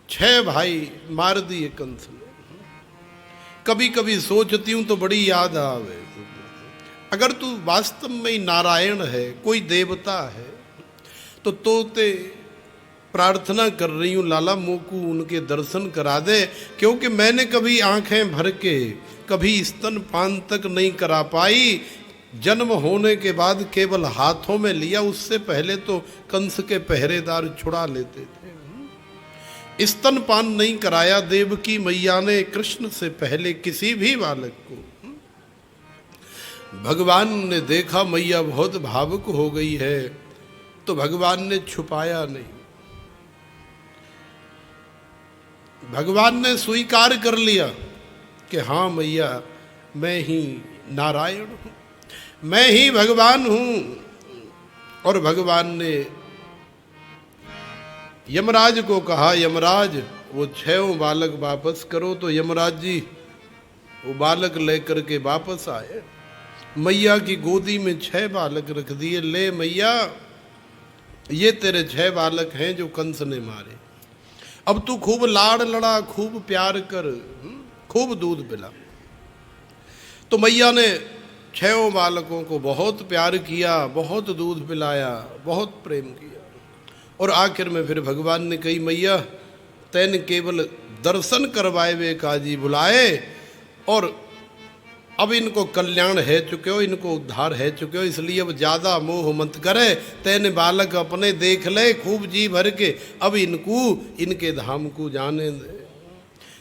6 भाई मार दिए कंस ने। कभी कभी सोचती हूं तो बड़ी याद आवे, अगर तू वास्तव में ही नारायण है, कोई देवता है, तो तोते प्रार्थना कर रही हूं लाला मोकू उनके दर्शन करा दे, क्योंकि मैंने कभी आंखें भर के कभी स्तनपान तक नहीं करा पाई। जन्म होने के बाद केवल हाथों में लिया, उससे पहले तो कंस के पहरेदार छुड़ा लेते थे। स्तनपान नहीं कराया देवकी मैया ने कृष्ण से पहले किसी भी बालक को। भगवान ने देखा मैया बहुत भावुक हो गई है, तो भगवान ने छुपाया नहीं, भगवान ने स्वीकार कर लिया कि हाँ मैया मैं ही नारायण हूं, मैं ही भगवान हूं। और भगवान ने यमराज को कहा, यमराज वो 6 बालक वापस करो। तो यमराज जी वो बालक लेकर के वापस आए, मैया की गोदी में 6 बालक रख दिए। ले मैया ये तेरे 6 बालक हैं जो कंस ने मारे, अब तू खूब लाड़ लड़ा, खूब प्यार कर, खूब दूध पिला। तो मैया ने 6 बालकों को बहुत प्यार किया, बहुत दूध पिलाया, बहुत प्रेम किया। और आखिर में फिर भगवान ने कही, मैया तैने केवल दर्शन करवाए वे काजी बुलाए, और अब इनको कल्याण है चुके हो, इनको उद्धार है चुके हो, इसलिए अब ज्यादा मोह मत करे। तैने बालक अपने देख ले खूब जी भर के, अब इनके धाम को जाने दे।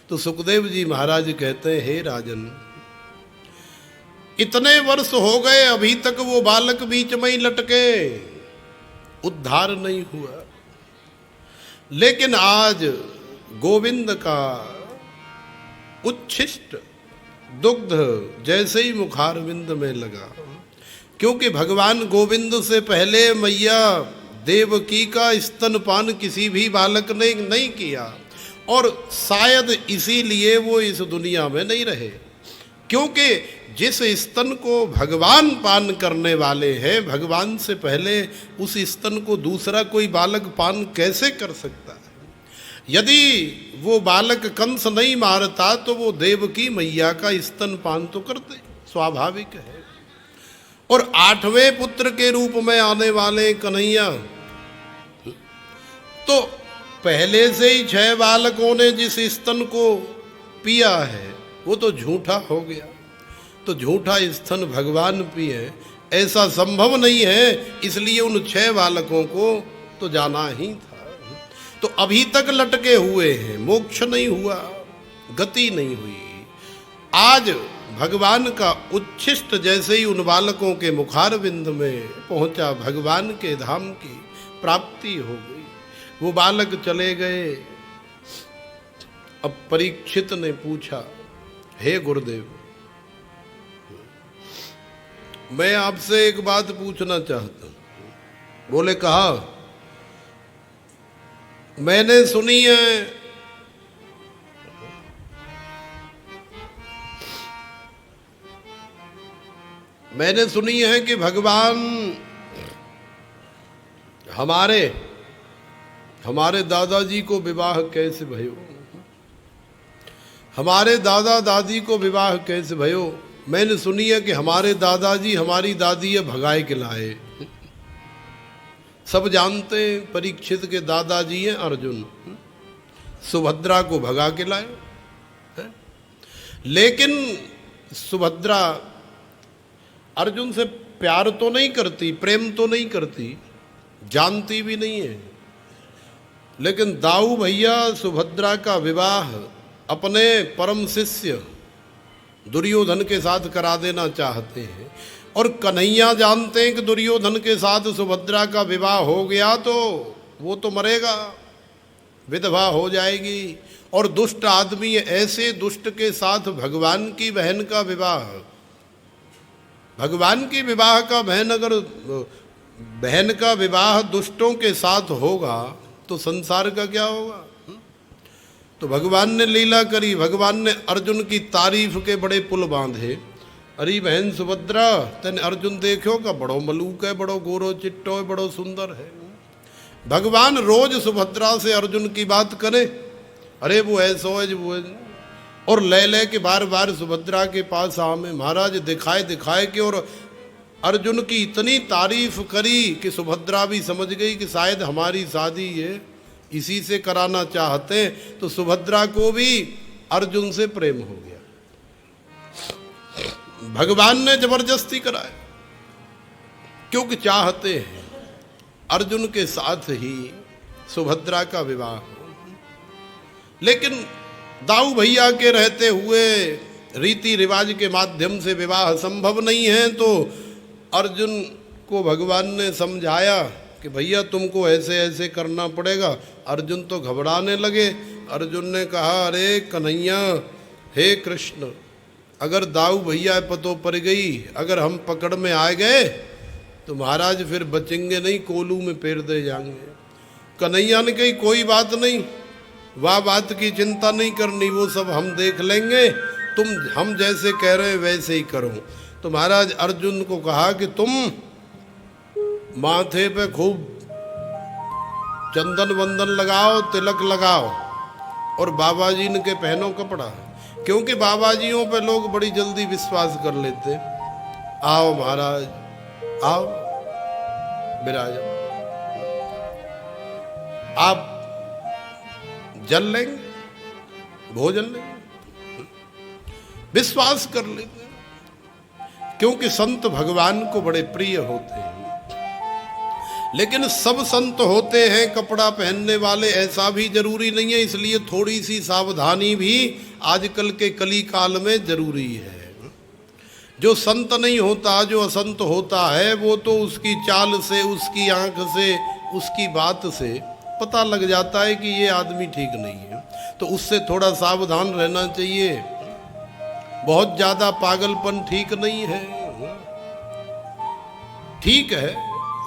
तो सुखदेव जी महाराज कहते हैं, हे राजन इतने वर्ष हो गए अभी तक वो बालक बीच में ही लटके, उद्धार नहीं हुआ। लेकिन आज गोविंद का उच्छिष्ट दुग्ध जैसे ही मुखारविंद में लगा, क्योंकि भगवान गोविंद से पहले मैया देवकी का स्तनपान किसी भी बालक ने नहीं किया, और शायद इसीलिए वो इस दुनिया में नहीं रहे, क्योंकि जिस स्तन को भगवान पान करने वाले हैं, भगवान से पहले उस स्तन को दूसरा कोई बालक पान कैसे कर सकता है। यदि वो बालक कंस नहीं मारता तो वो देवकी मैया का स्तन पान तो करते, स्वाभाविक है। और 8वें पुत्र के रूप में आने वाले कन्हैया, तो पहले से ही 6 बालकों ने जिस स्तन को पिया है वो तो झूठा हो गया। तो झूठा स्तन भगवान पिए ऐसा संभव नहीं है, इसलिए उन 6 बालकों को तो जाना ही था। तो अभी तक लटके हुए हैं, मोक्ष नहीं हुआ, गति नहीं हुई। आज भगवान का उच्छिष्ट जैसे ही उन बालकों के मुखारविंद में पहुंचा, भगवान के धाम की प्राप्ति हो गई। वो बालक चले गए। अब परीक्षित ने पूछा, हे गुरुदेव मैं आपसे एक बात पूछना चाहता हूं। बोले कहा, मैंने सुनी है कि भगवान हमारे दादाजी को विवाह कैसे भयो, हमारे दादा दादी को विवाह कैसे भयो। मैंने सुनी है कि हमारे दादाजी हमारी दादी है भगाए के लाए। सब जानते हैं परीक्षित के दादाजी हैं अर्जुन, सुभद्रा को भगा के लाए। लेकिन सुभद्रा अर्जुन से प्यार तो नहीं करती, प्रेम तो नहीं करती, जानती भी नहीं है। लेकिन दाऊ भैया सुभद्रा का विवाह अपने परम शिष्य दुर्योधन के साथ करा देना चाहते हैं, और कन्हैया जानते हैं कि दुर्योधन के साथ सुभद्रा का विवाह हो गया तो वो तो मरेगा, विधवा हो जाएगी। और दुष्ट आदमी ऐसे दुष्ट के साथ भगवान की बहन का विवाह, भगवान की विवाह का बहन का विवाह दुष्टों के साथ होगा तो संसार का क्या होगा। तो भगवान ने लीला करी, भगवान ने अर्जुन की तारीफ के बड़े पुल बांधे। अरे बहन सुभद्रा, तेने अर्जुन देखो का बड़ो मलूक है, बड़ो गोरो चिट्टो है, बड़ो सुंदर है। भगवान रोज सुभद्रा से अर्जुन की बात करे, अरे वो ऐसो है वो है, और ले के बार बार सुभद्रा के पास आमे। महाराज दिखाए दिखाए के और अर्जुन की इतनी तारीफ करी कि सुभद्रा भी समझ गई कि शायद हमारी शादी ये इसी से कराना चाहते हैं। तो सुभद्रा को भी अर्जुन से प्रेम हो गया। भगवान ने जबरदस्ती कराया, क्योंकि चाहते हैं अर्जुन के साथ ही सुभद्रा का विवाह हो। लेकिन दाऊ भैया के रहते हुए रीति रिवाज के माध्यम से विवाह संभव नहीं है। तो अर्जुन को भगवान ने समझाया कि भैया तुमको ऐसे ऐसे करना पड़ेगा। अर्जुन तो घबराने लगे। अर्जुन ने कहा, अरे कन्हैया, हे कृष्ण, अगर दाऊ भैया पतो पड़ गई, अगर हम पकड़ में आ गए तो महाराज फिर बचेंगे नहीं, कोलू में पैर दे जाएंगे। कन्हैया ने कही, कोई बात नहीं, वह बात की चिंता नहीं करनी, वो सब हम देख लेंगे, तुम हम जैसे कह रहे हैं वैसे ही करो। तो महाराज अर्जुन को कहा कि तुम माथे पे खूब चंदन वंदन लगाओ, तिलक लगाओ, और बाबा जी ने के पहनो कपड़ा, क्योंकि बाबा जियों पे लोग बड़ी जल्दी विश्वास कर लेते। आओ महाराज, आओ विराज, आप जल लेंगे, भोजन लेंगे, विश्वास कर लेंगे, क्योंकि संत भगवान को बड़े प्रिय होते हैं। लेकिन सब संत होते हैं कपड़ा पहनने वाले, ऐसा भी जरूरी नहीं है। इसलिए थोड़ी सी सावधानी भी आजकल के कली काल में जरूरी है। जो संत नहीं होता, जो असंत होता है, वो तो उसकी चाल से, उसकी आंख से, उसकी बात से पता लग जाता है कि ये आदमी ठीक नहीं है। तो उससे थोड़ा सावधान रहना चाहिए। बहुत ज्यादा पागलपन ठीक नहीं है। ठीक है,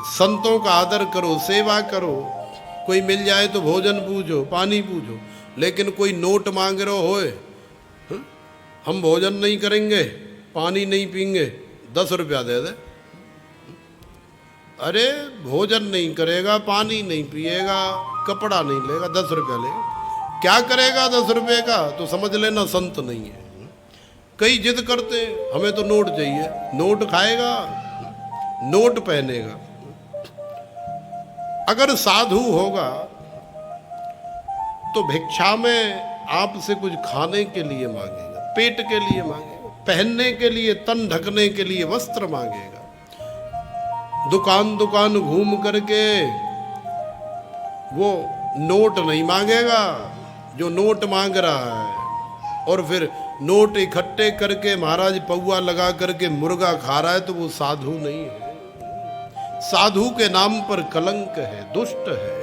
संतों का आदर करो, सेवा करो, कोई मिल जाए तो भोजन पूछो, पानी पूछो, लेकिन कोई नोट मांग रहे होए, हम भोजन नहीं करेंगे, पानी नहीं पीएंगे, 10 रुपया दे दे। अरे भोजन नहीं करेगा, पानी नहीं पिएगा, कपड़ा नहीं लेगा, 10 रुपया लेगा, क्या करेगा 10 रुपये का? तो समझ लेना संत नहीं है। कई जिद करते, हमें तो नोट चाहिए, नोट खाएगा, नोट पहनेगा। अगर साधु होगा तो भिक्षा में आपसे कुछ खाने के लिए मांगेगा, पेट के लिए मांगेगा, पहनने के लिए, तन ढकने के लिए वस्त्र मांगेगा। दुकान दुकान घूम करके वो नोट नहीं मांगेगा जो नोट मांग रहा है, और फिर नोट इकट्ठे करके महाराज पौआ लगा करके मुर्गा खा रहा है, तो वो साधु नहीं है। साधु के नाम पर कलंक है, दुष्ट है।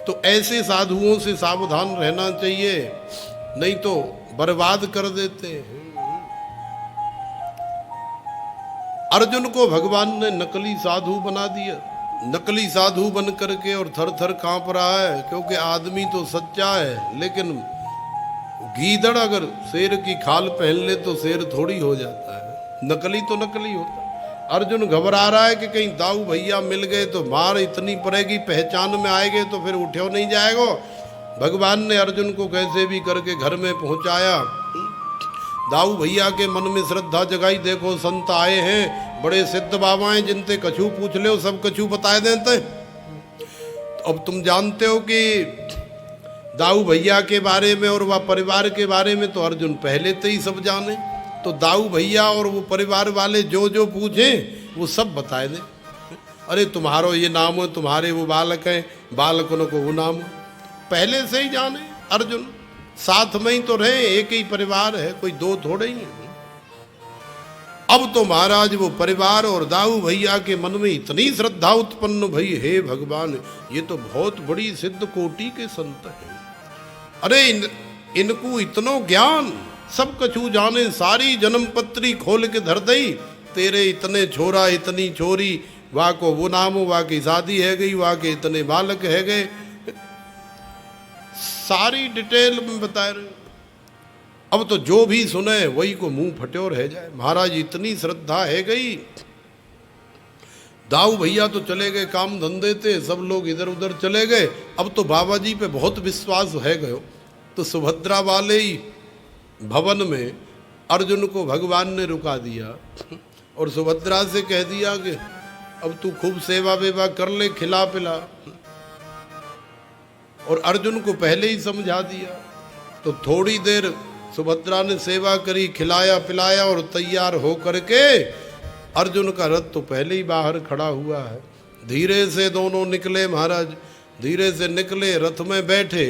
तो ऐसे साधुओं से सावधान रहना चाहिए, नहीं तो बर्बाद कर देते हैं। अर्जुन को भगवान ने नकली साधु बना दिया, नकली साधु बन करके, और थर थर कांप रहा है, क्योंकि आदमी तो सच्चा है, लेकिन गीदड़ अगर शेर की खाल पहन ले तो शेर थोड़ी हो जाता है। नकली तो नकली होता है। अर्जुन घबरा रहा है कि कहीं दाऊ भैया मिल गए तो मार इतनी पड़ेगी, पहचान में आएंगे तो फिर उठे नहीं जाएगा। भगवान ने अर्जुन को कैसे भी करके घर में पहुंचाया। दाऊ भैया के मन में श्रद्धा जगाई, देखो संत आए हैं, बड़े सिद्ध बाबा हैं, जिनसे कछु पूछ ले सब कछु बता देते। तो अब तुम जानते हो कि दाऊ भैया के बारे में और वह परिवार के बारे में तो अर्जुन पहले से ही सब जाने। तो दाऊ भैया और वो परिवार वाले जो जो पूछें वो सब बताए दें। अरे तुम्हारो ये नाम हो, तुम्हारे वो बालक हैं, बालकों को वो नाम हो, पहले से ही जाने अर्जुन। साथ में ही तो रहे, एक ही परिवार है, कोई दो थोड़े ही है। अब तो महाराज वो परिवार और दाऊ भैया के मन में इतनी श्रद्धा उत्पन्न भई, हे भगवान, ये तो बहुत बड़ी सिद्ध कोटि के संत हैं। अरे इनको इतनो ज्ञान, सब कछु जाने, सारी जन्म पत्री खोल के धर दई, तेरे इतने छोरा इतनी छोरी, वाह को वो नाम हो, वाह की शादी है गई, वाह के इतने बालक है गए, सारी डिटेल में बता रहे। अब तो जो भी सुने वही को मुंह फटे रह जाए। महाराज इतनी श्रद्धा है गई। दाऊ भैया तो चले गए काम धंधे थे, सब लोग इधर उधर चले गए। अब तो बाबा जी पे बहुत विश्वास है गयो। तो सुभद्रा वाले ही भवन में अर्जुन को भगवान ने रुका दिया और सुभद्रा से कह दिया कि अब तू खूब सेवा वेवा कर ले, खिला पिला। और अर्जुन को पहले ही समझा दिया। तो थोड़ी देर सुभद्रा ने सेवा करी, खिलाया पिलाया और तैयार हो करके अर्जुन का रथ तो पहले ही बाहर खड़ा हुआ है। धीरे से दोनों निकले महाराज, धीरे से निकले, रथ में बैठे।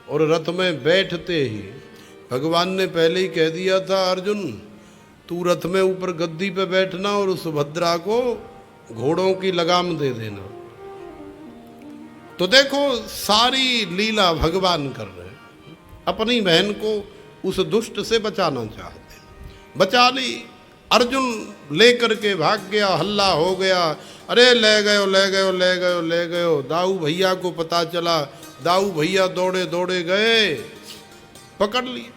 और रथ में बैठते ही भगवान ने पहले ही कह दिया था, अर्जुन तू रथ में ऊपर गद्दी पे बैठना और सुभद्रा को घोड़ों की लगाम दे देना। तो देखो सारी लीला भगवान कर रहे हैं। अपनी बहन को उस दुष्ट से बचाना चाहते हैं। बचा ली। अर्जुन लेकर के भाग गया, हल्ला हो गया, अरे ले गयो ले गयो ले गयो ले गयो। दाऊ भैया को पता चला, दाऊ भैया दौड़े दौड़े गए, पकड़ लिए।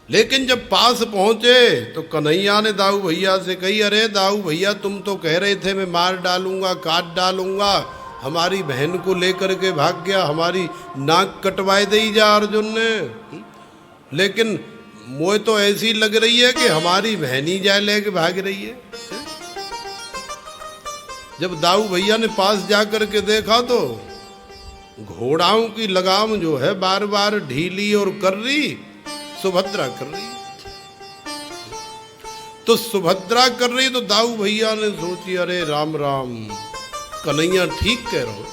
लेकिन जब पास पहुंचे तो कन्हैया ने दाऊ भैया से कही, अरे दाऊ भैया तुम तो कह रहे थे मैं मार डालूंगा, काट डालूंगा, हमारी बहन को लेकर के भाग गया, हमारी नाक कटवाए दी जा अर्जुन ने। लेकिन मुझे तो ऐसी लग रही है कि हमारी बहन ही जाए लेके भाग रही है। जब दाऊ भैया ने पास जाकर के देखा तो घोड़ाओं की लगाम जो है बार बार ढीली और कर रही सुभद्रा कर रही। तो सुभद्रा कर रही तो दाऊ भैया ने सोची, अरे राम राम, कन्हैया ठीक कह रहे हो,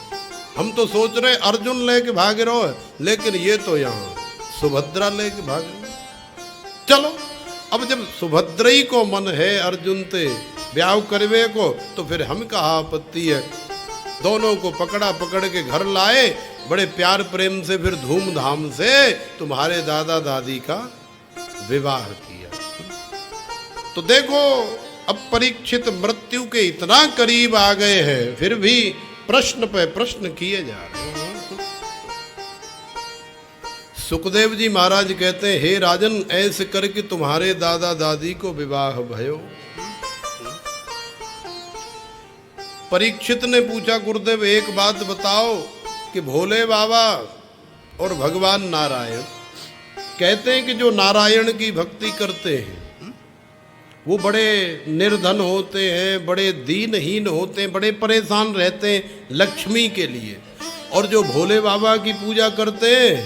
हम तो सोच रहे अर्जुन लेके भाग रहे हो, लेकिन ये तो यहाँ सुभद्रा लेके भाग रही। चलो अब जब सुभद्रा ही को मन है अर्जुन ते ब्याह करवे को, तो फिर हम कहा आपत्ति है। दोनों को पकड़ा, पकड़ के घर लाए, बड़े प्यार प्रेम से फिर धूमधाम से तुम्हारे दादा दादी का विवाह किया। तो देखो अब परीक्षित मृत्यु के इतना करीब आ गए हैं, फिर भी प्रश्न पे प्रश्न किए जा रहे हैं। सुखदेव जी महाराज कहते हैं, हे राजन ऐसे करके तुम्हारे दादा दादी को विवाह भयो। परीक्षित ने पूछा, गुरुदेव एक बात बताओ कि भोले बाबा और भगवान नारायण कहते हैं कि जो नारायण की भक्ति करते हैं वो बड़े निर्धन होते हैं, बड़े दीनहीन होते हैं, बड़े परेशान रहते हैं लक्ष्मी के लिए, और जो भोले बाबा की पूजा करते हैं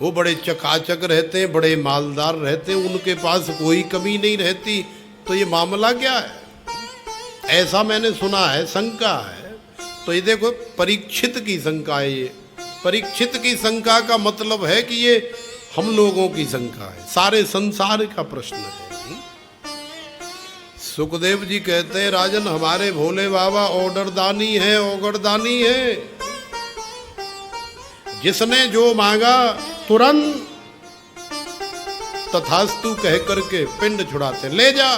वो बड़े चकाचक रहते हैं, बड़े मालदार रहते हैं, उनके पास कोई कमी नहीं रहती। तो ये मामला क्या है? ऐसा मैंने सुना है, शंका है। तो ये देखो परीक्षित की शंका है। ये परीक्षित की शंका का मतलब है कि ये हम लोगों की शंका है, सारे संसार का प्रश्न है। सुखदेव जी कहते हैं, राजन हमारे भोले बाबा ऑर्डरदानी है, ओगरदानी है। जिसने जो मांगा तुरंत तथास्तु कह करके पिंड छुड़ाते, ले जा,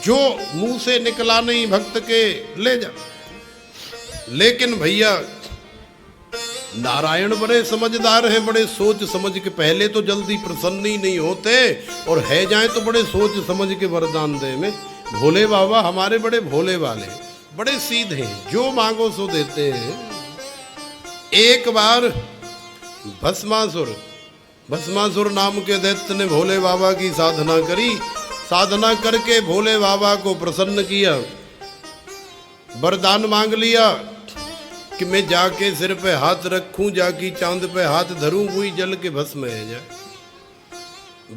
जो मुंह से निकला नहीं भक्त के ले जा। लेकिन भैया नारायण बड़े समझदार हैं, बड़े सोच समझ के, पहले तो जल्दी प्रसन्न ही नहीं होते, और है जाए तो बड़े सोच समझ के वरदान दे में। भोले बाबा हमारे बड़े भोले वाले, बड़े सीधे हैं, जो मांगो सो देते हैं। एक बार भस्मासुर नाम के दैत्य ने भोले बाबा की साधना करी, साधना करके भोले बाबा को प्रसन्न किया, वरदान मांग लिया कि मैं जाके सिर पे हाथ रखूं, जाके चांद पे हाथ धरूं, वही जल के भस्म है जाए।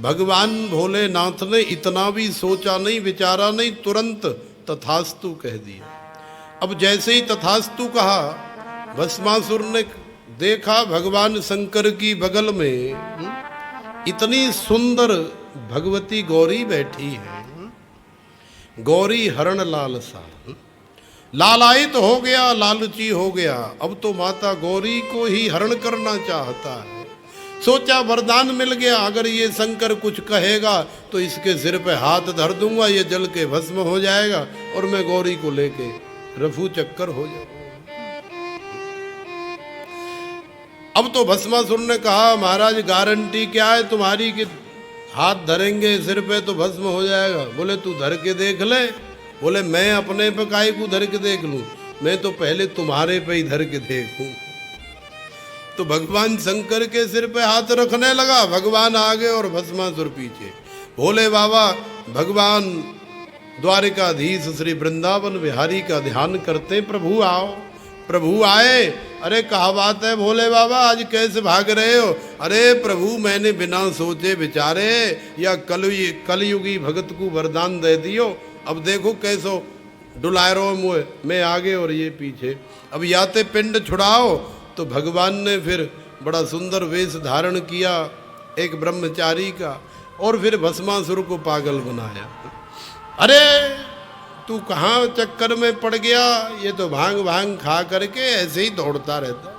भगवान भोलेनाथ ने इतना भी सोचा नहीं, विचारा नहीं, तुरंत तथास्तु कह दिया। अब जैसे ही तथास्तु कहा, भस्मासुर ने देखा भगवान शंकर की बगल में इतनी सुंदर भगवती गौरी बैठी है, गौरी हरण लालसा, लालायित हो गया, लालची हो गया। अब तो माता गौरी को ही हरण करना चाहता है। सोचा वरदान मिल गया, अगर ये शंकर कुछ कहेगा तो इसके सिर पे हाथ धर दूंगा, ये जल के भस्म हो जाएगा और मैं गौरी को लेके रफू चक्कर हो जाऊंगा। अब तो भस्मासुर ने कहा महाराज गारंटी क्या है तुम्हारी कि हाथ धरेंगे सिर पे तो भस्म हो जाएगा? बोले तू धर के देख ले। बोले मैं अपने पे काहे को धर के देख लूं, मैं तो पहले तुम्हारे पे ही धर के देखूं। तो भगवान शंकर के सिर पे हाथ रखने लगा, भगवान आगे और भस्मासुर पीछे। भोले बाबा भगवान द्वारिकाधीश श्री वृंदावन बिहारी का ध्यान करते, प्रभु आओ। प्रभु आए। अरे कहा बात है भोले बाबा, आज कैसे भाग रहे हो? अरे प्रभु मैंने बिना सोचे विचारे या कलयुगी भगत को वरदान दे दियो। अब देखो कैसो डुलायरो मुए, मैं आगे और ये पीछे। अब याते पिंड छुड़ाओ। तो भगवान ने फिर बड़ा सुंदर वेश धारण किया एक ब्रह्मचारी का, और फिर भस्मासुर को पागल बनाया। अरे तू कहाँ चक्कर में पड़ गया? ये तो भांग भांग खा करके ऐसे ही दौड़ता रहता।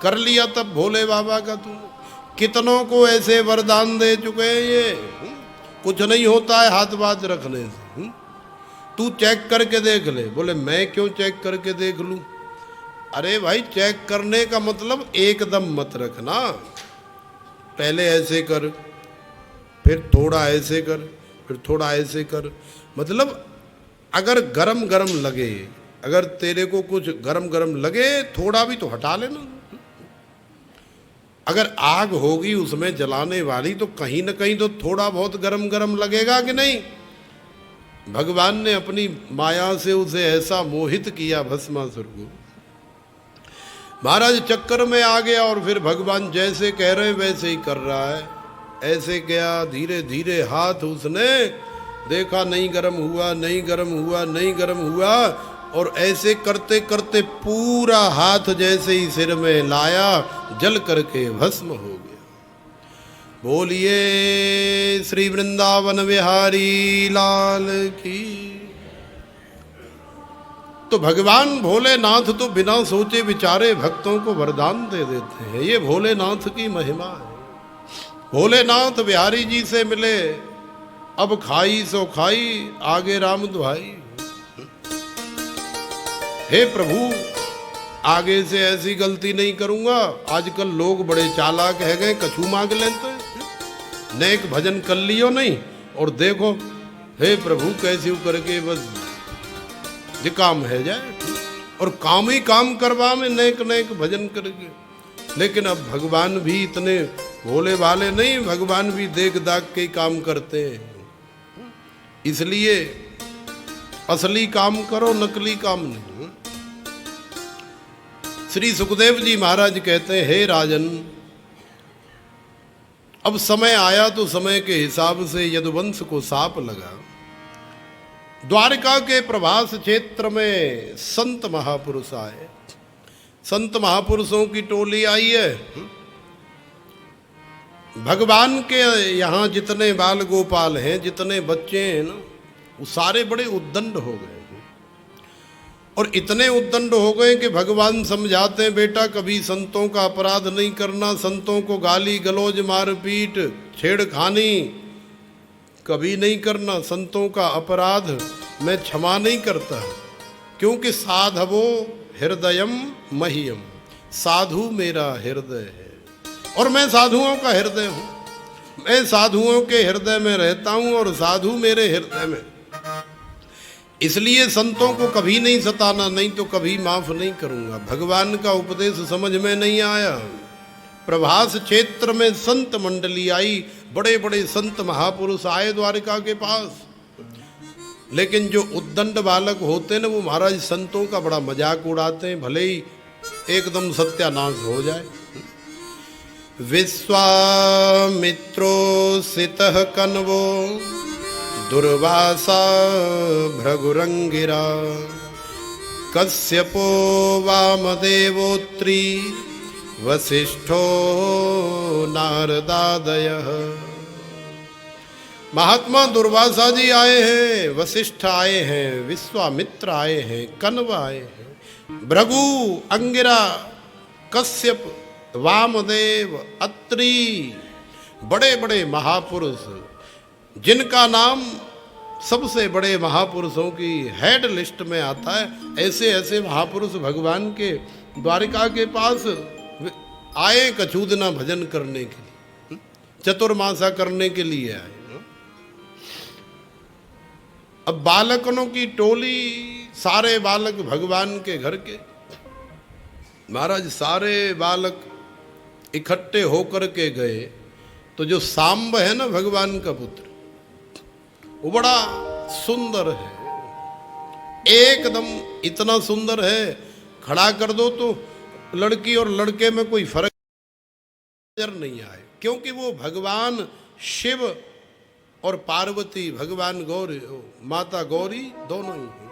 कर लिया तब भोले बाबा का तू। कितनों को ऐसे वरदान दे चुके हैं ये, कुछ नहीं होता है हाथ बाज रखने से। तू चेक करके देख ले। बोले मैं क्यों चेक करके देख लूं? अरे भाई चेक करने का मतलब एकदम मत रखना। पहले ऐसे कर, फिर थोड़ा ऐसे कर, फिर थोड़ा ऐसे कर। मतलब अगर गरम गरम लगे, अगर तेरे को कुछ गरम गरम लगे थोड़ा भी तो हटा लेना। अगर आग होगी उसमें जलाने वाली तो कहीं ना कहीं तो थोड़ा बहुत गरम गरम लगेगा कि नहीं? भगवान ने अपनी माया से उसे ऐसा मोहित किया भस्मासुर को, महाराज चक्कर में आ गया। और फिर भगवान जैसे कह रहे हैं वैसे ही कर रहा है। ऐसे गया, धीरे धीरे हाथ उसने देखा, नहीं गरम हुआ, नहीं गरम हुआ, नहीं गरम हुआ। और ऐसे करते करते पूरा हाथ जैसे ही सिर में लाया जल करके भस्म हो गया। बोलिए श्री वृंदावन बिहारी लाल की। तो भगवान भोलेनाथ तो बिना सोचे विचारे भक्तों को वरदान दे देते हैं। ये भोलेनाथ की महिमा है। भोलेनाथ बिहारी जी से मिले, अब खाई सो खाई, आगे राम दुहाई। हे प्रभु आगे से ऐसी गलती नहीं करूंगा। आजकल लोग बड़े चालाक है गए, कछू मांग लेते हैं। नेक भजन कर लियो नहीं और देखो हे प्रभु कैसे करके बस ये काम है जाए, और काम ही काम करवा में नेक नेक भजन करके। लेकिन अब भगवान भी इतने भोले भाले नहीं, भगवान भी देख दाख के काम करते हैं। इसलिए असली काम करो, नकली काम नहीं। श्री सुखदेव जी महाराज कहते हैं, हे राजन अब समय आया तो समय के हिसाब से यदुवंश को साप लगा। द्वारका के प्रभास क्षेत्र में संत महापुरुष आए। संत महापुरुषों की टोली आई है। भगवान के यहाँ जितने बाल गोपाल हैं, जितने बच्चे हैं ना, वो सारे बड़े उद्दंड हो गए। और इतने उद्दंड हो गए कि भगवान समझाते हैं, बेटा कभी संतों का अपराध नहीं करना, संतों को गाली गलौज मारपीट छेड़खानी कभी नहीं करना। संतों का अपराध मैं क्षमा नहीं करता, क्योंकि साधवो हृदयम मह्यम, साधु मेरा हृदय है और मैं साधुओं का हृदय हूँ। मैं साधुओं के हृदय में रहता हूँ और साधु मेरे हृदय में। इसलिए संतों को कभी नहीं सताना, नहीं तो कभी माफ नहीं करूंगा। भगवान का उपदेश समझ में नहीं आया। प्रभास क्षेत्र में संत मंडली आई, बड़े बड़े संत महापुरुष आए द्वारिका के पास। लेकिन जो उद्दंड बालक होते हैं ना, वो महाराज संतों का बड़ा मजाक उड़ाते हैं, भले ही एकदम सत्यानाश हो जाए। विश्वामित्रो सितः कन्वो दुर्वासा भृगुरंगिरा कश्यपो वामदेवोत्री वसिष्ठो नारदादयः। महात्मा दुर्वासा जी आए हैं, वशिष्ठ आए हैं, विश्वामित्र आए हैं, कन्व आए हैं, भृगु, अंगिरा, कश्यप, वामदेव, अत्रि, बड़े बड़े महापुरुष, जिनका नाम सबसे बड़े महापुरुषों की हेड लिस्ट में आता है। ऐसे ऐसे महापुरुष भगवान के द्वारिका के पास आए कछूदना भजन करने के लिए, चतुर्मासा करने के लिए आए। अब बालकनों की टोली, सारे बालक भगवान के घर के, महाराज सारे बालक इकट्ठे होकर के गए। तो जो सांब है ना भगवान का पुत्र, वो बड़ा सुंदर है, एकदम इतना सुंदर है, खड़ा कर दो तो लड़की और लड़के में कोई फर्क नजर नहीं आए, क्योंकि वो भगवान शिव और पार्वती, भगवान गौरी, माता गौरी दोनों ही हैं।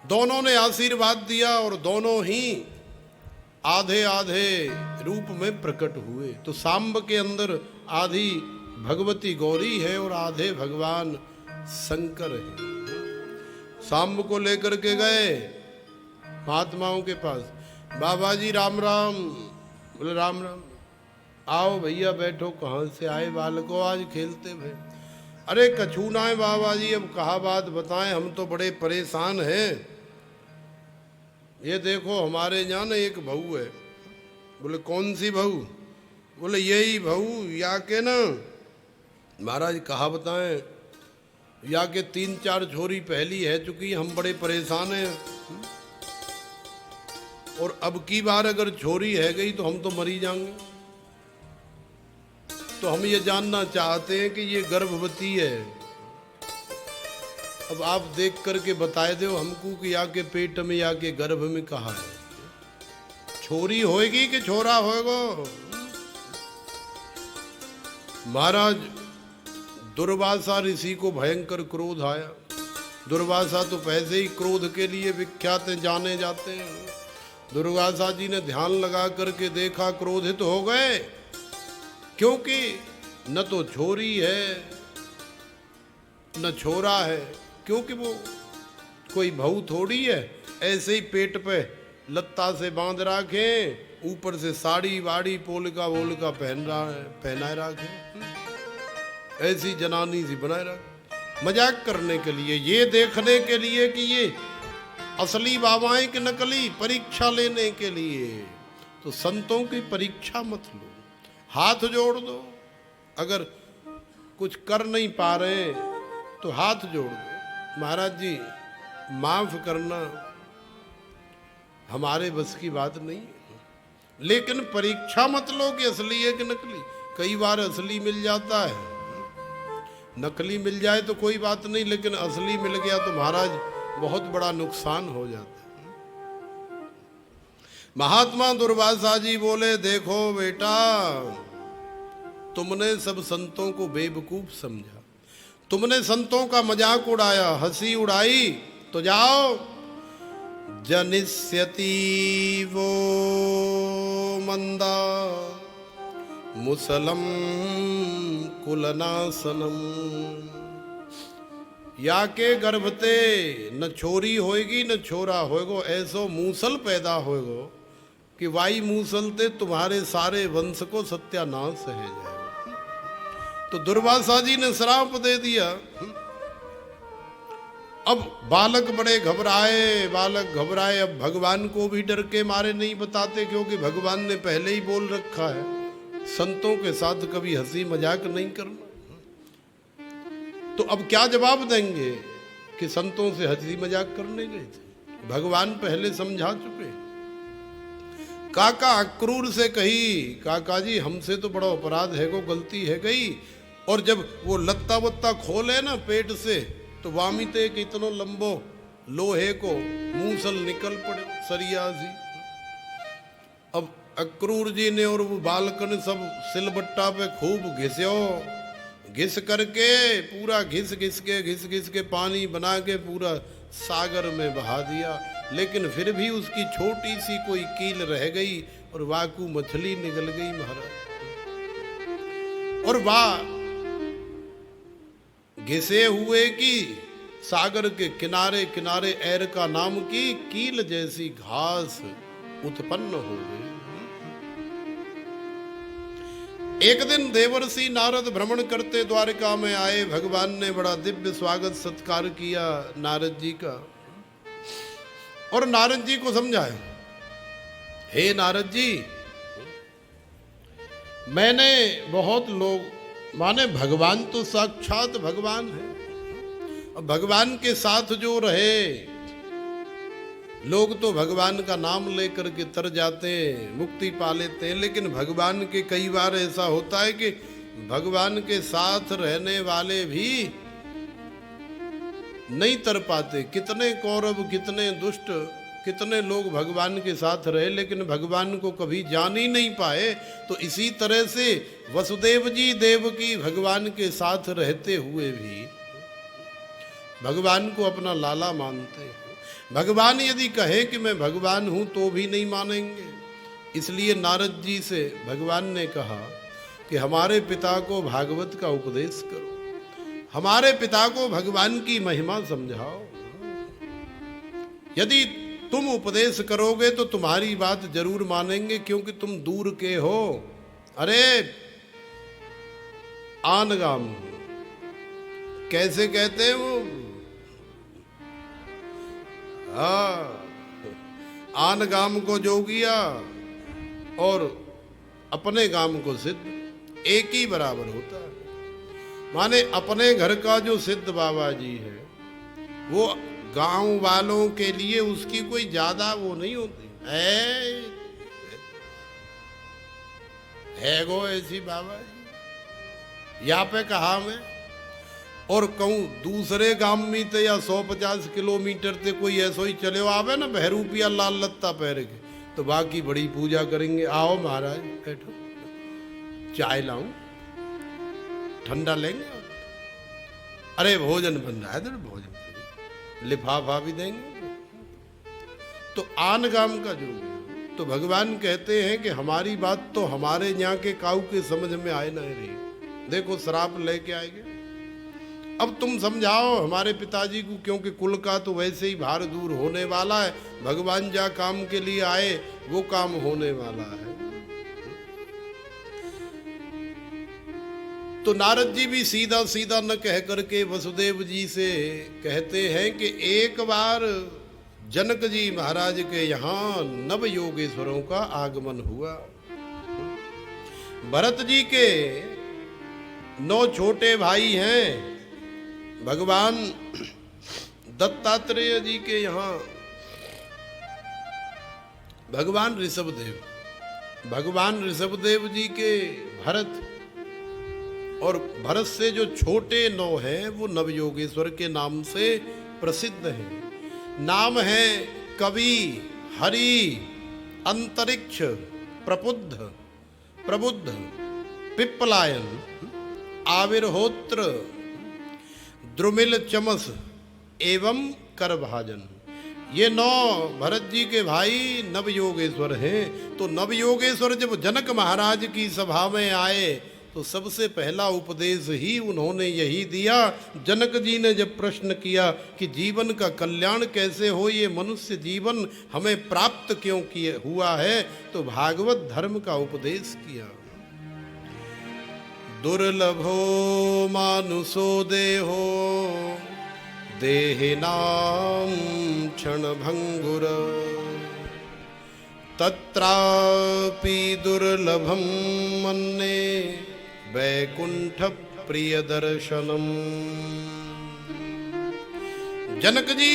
दोनों ने आशीर्वाद दिया और दोनों ही आधे आधे रूप में प्रकट हुए। तो सांब के अंदर आधी भगवती गौरी है और आधे भगवान शंकर है। सांब को लेकर के गए महात्माओं के पास, बाबा जी राम राम। बोले राम राम। आओ भैया बैठो, कहाँ से आए बालको, आज खेलते भाई। अरे कछू ना है बाबा जी, अब कहा बात बताएं, हम तो बड़े परेशान हैं। ये देखो हमारे यहाँ ना एक बहू है। बोले कौन सी बहू? बोले यही बहू, या के ना महाराज कहा बताएं, या के 3-4 छोरी पहली है चुकी, हम बड़े परेशान हैं। और अब की बार अगर छोरी है गई तो हम तो मरी जाएंगे। तो हम ये जानना चाहते हैं कि ये गर्भवती है। अब आप देख करके बताए दो हमको कि या के पेट में या के गर्भ में कहा है, छोरी होएगी कि छोरा होएगा। महाराज दुर्वासा ऋषि को भयंकर क्रोध आया। दुर्वासा तो पहले ही क्रोध के लिए विख्यात जाने जाते हैं। दुर्वासा जी ने ध्यान लगा करके देखा, क्रोधित हो गए, क्योंकि न तो छोरी है न छोरा है, क्योंकि वो कोई बहू थोड़ी है, ऐसे ही पेट पे लत्ता से बांध रखे, ऊपर से साड़ी वाड़ी पोलका वोलका पहनाए रखे, ऐसी जनानी सी बनाए रखे, मजाक करने के लिए, ये देखने के लिए कि ये असली बाबाएं कि नकली, परीक्षा लेने के लिए। तो संतों की परीक्षा मत लो, हाथ जोड़ दो। अगर कुछ कर नहीं पा रहे तो हाथ जोड़ दो, महाराज जी माफ करना, हमारे बस की बात नहीं है। लेकिन परीक्षा मत लो कि असली है कि नकली। कई बार असली मिल जाता है, नकली मिल जाए तो कोई बात नहीं, लेकिन असली मिल गया तो महाराज बहुत बड़ा नुकसान हो जाता है। महात्मा दुर्वासा जी बोले, देखो बेटा, तुमने सब संतों को बेवकूफ समझा, तुमने संतों का मजाक उड़ाया, हंसी उड़ाई, तो जाओ जनिष्यति वो मंदा मुसलम कुलनासनम। या के गर्भते न छोरी होएगी न छोरा होएगो, ऐसो मूसल पैदा होएगो कि वाई मूसल ते तुम्हारे सारे वंश को सत्यानाश है जाए। तो दुर्वासा जी ने श्राप दे दिया। अब बालक बड़े घबराए, बालक घबराए। अब भगवान को भी डर के मारे नहीं बताते, क्योंकि भगवान ने पहले ही बोल रखा है संतों के साथ कभी हंसी मजाक नहीं करना। तो अब क्या जवाब देंगे कि संतों से हंसी मजाक करने गए थे? भगवान पहले समझा चुके। काका अक्रूर से कही, काका जी हमसे तो बड़ा अपराध है, को गलती है गई। और जब वो लत्ता वत्ता खोले ना पेट से, तो वामिते के इतनो लंबो लोहे को मूसल निकल पड़े सरिया सी। अब अक्रूर जी ने और वो बालक ने सब सिलबट्टा पे खूब घिस्यो, घिस करके पूरा घिस घिस के पानी बना के पूरा सागर में बहा दिया। लेकिन फिर भी उसकी छोटी सी कोई कील रह गई और वाकू मछली निकल गई महाराज। और वाह घिसे हुए की सागर के किनारे किनारे एर का नाम की कील जैसी घास उत्पन्न हो गई। एक दिन देवर्षि नारद भ्रमण करते द्वारिका में आए। भगवान ने बड़ा दिव्य स्वागत सत्कार किया नारद जी का, और नारद जी को समझाया, हे नारद जी, मैंने बहुत लोग माने भगवान तो साक्षात भगवान है, और भगवान के साथ जो रहे, लोग तो भगवान का नाम लेकर के तर जाते हैं, मुक्ति पा लेते हैं, लेकिन भगवान के कई बार ऐसा होता है कि भगवान के साथ रहने वाले भी नहीं तर पाते। कितने कौरव, कितने दुष्ट, कितने लोग भगवान के साथ रहे, लेकिन भगवान को कभी जान ही नहीं पाए। तो इसी तरह से वसुदेव जी देवकी भगवान के साथ रहते हुए भी भगवान को अपना लाला मानते हैं। भगवान यदि कहे कि मैं भगवान हूं तो भी नहीं मानेंगे। इसलिए नारद जी से भगवान ने कहा कि हमारे पिता को भागवत का उपदेश करो, हमारे पिता को भगवान की महिमा समझाओ। यदि तुम उपदेश करोगे तो तुम्हारी बात जरूर मानेंगे, क्योंकि तुम दूर के हो। अरे आनगाम कैसे कहते हैं वो, आन गाम को जोगिया और अपने गाम को सिद्ध एक ही बराबर होता है। माने अपने घर का जो सिद्ध बाबा जी है वो गांव वालों के लिए उसकी कोई ज्यादा वो नहीं होती है गो ऐसी बाबा जी यहाँ पे कहा मैं। और कहूँ दूसरे गांव में ते या 150 किलोमीटर ते कोई ऐसो ही चले आवे ना बहरूपिया लाल लत्ता पहन के, तो बाकी बड़ी पूजा करेंगे। आओ महाराज बैठो, चाय लाऊं, ठंडा लेंगे, अरे भोजन बन रहा है तो भोजन, लिफाफा भी देंगे। तो आन गांव का जो, तो भगवान कहते हैं कि हमारी बात तो हमारे यहाँ के काऊ के समझ में आए ना रही। देखो श्राप लेके आएंगे, अब तुम समझाओ हमारे पिताजी को, क्योंकि कुल का तो वैसे ही भार दूर होने वाला है। भगवान जा काम के लिए आए वो काम होने वाला है। तो नारद जी भी सीधा सीधा न कह करके वसुदेव जी से कहते हैं कि एक बार जनक जी महाराज के यहाँ नव योगेश्वरों का आगमन हुआ। भरत जी के 9 छोटे भाई हैं। भगवान दत्तात्रेय जी के यहाँ भगवान ऋषभदेव जी के भरत, और भरत से जो छोटे 9 हैं वो नवयोगेश्वर के नाम से प्रसिद्ध हैं। नाम है कवि, हरि, अंतरिक्ष, प्रबुद्ध, पिप्पलायन, आविर्होत्र, द्रुमिल, चमस एवं करभाजन। ये 9 भरत जी के भाई नवयोगेश्वर हैं। तो नवयोगेश्वर जब जनक महाराज की सभा में आए तो सबसे पहला उपदेश ही उन्होंने यही दिया। जनक जी ने जब प्रश्न किया कि जीवन का कल्याण कैसे हो, ये मनुष्य जीवन हमें प्राप्त क्यों हुआ है, तो भागवत धर्म का उपदेश किया। दुर्लभो मानुषो देहो देहिनां क्षणभंगुर तत्रापि दुर्लभं मन्ये वैकुंठ प्रिय दर्शनम। जनक जी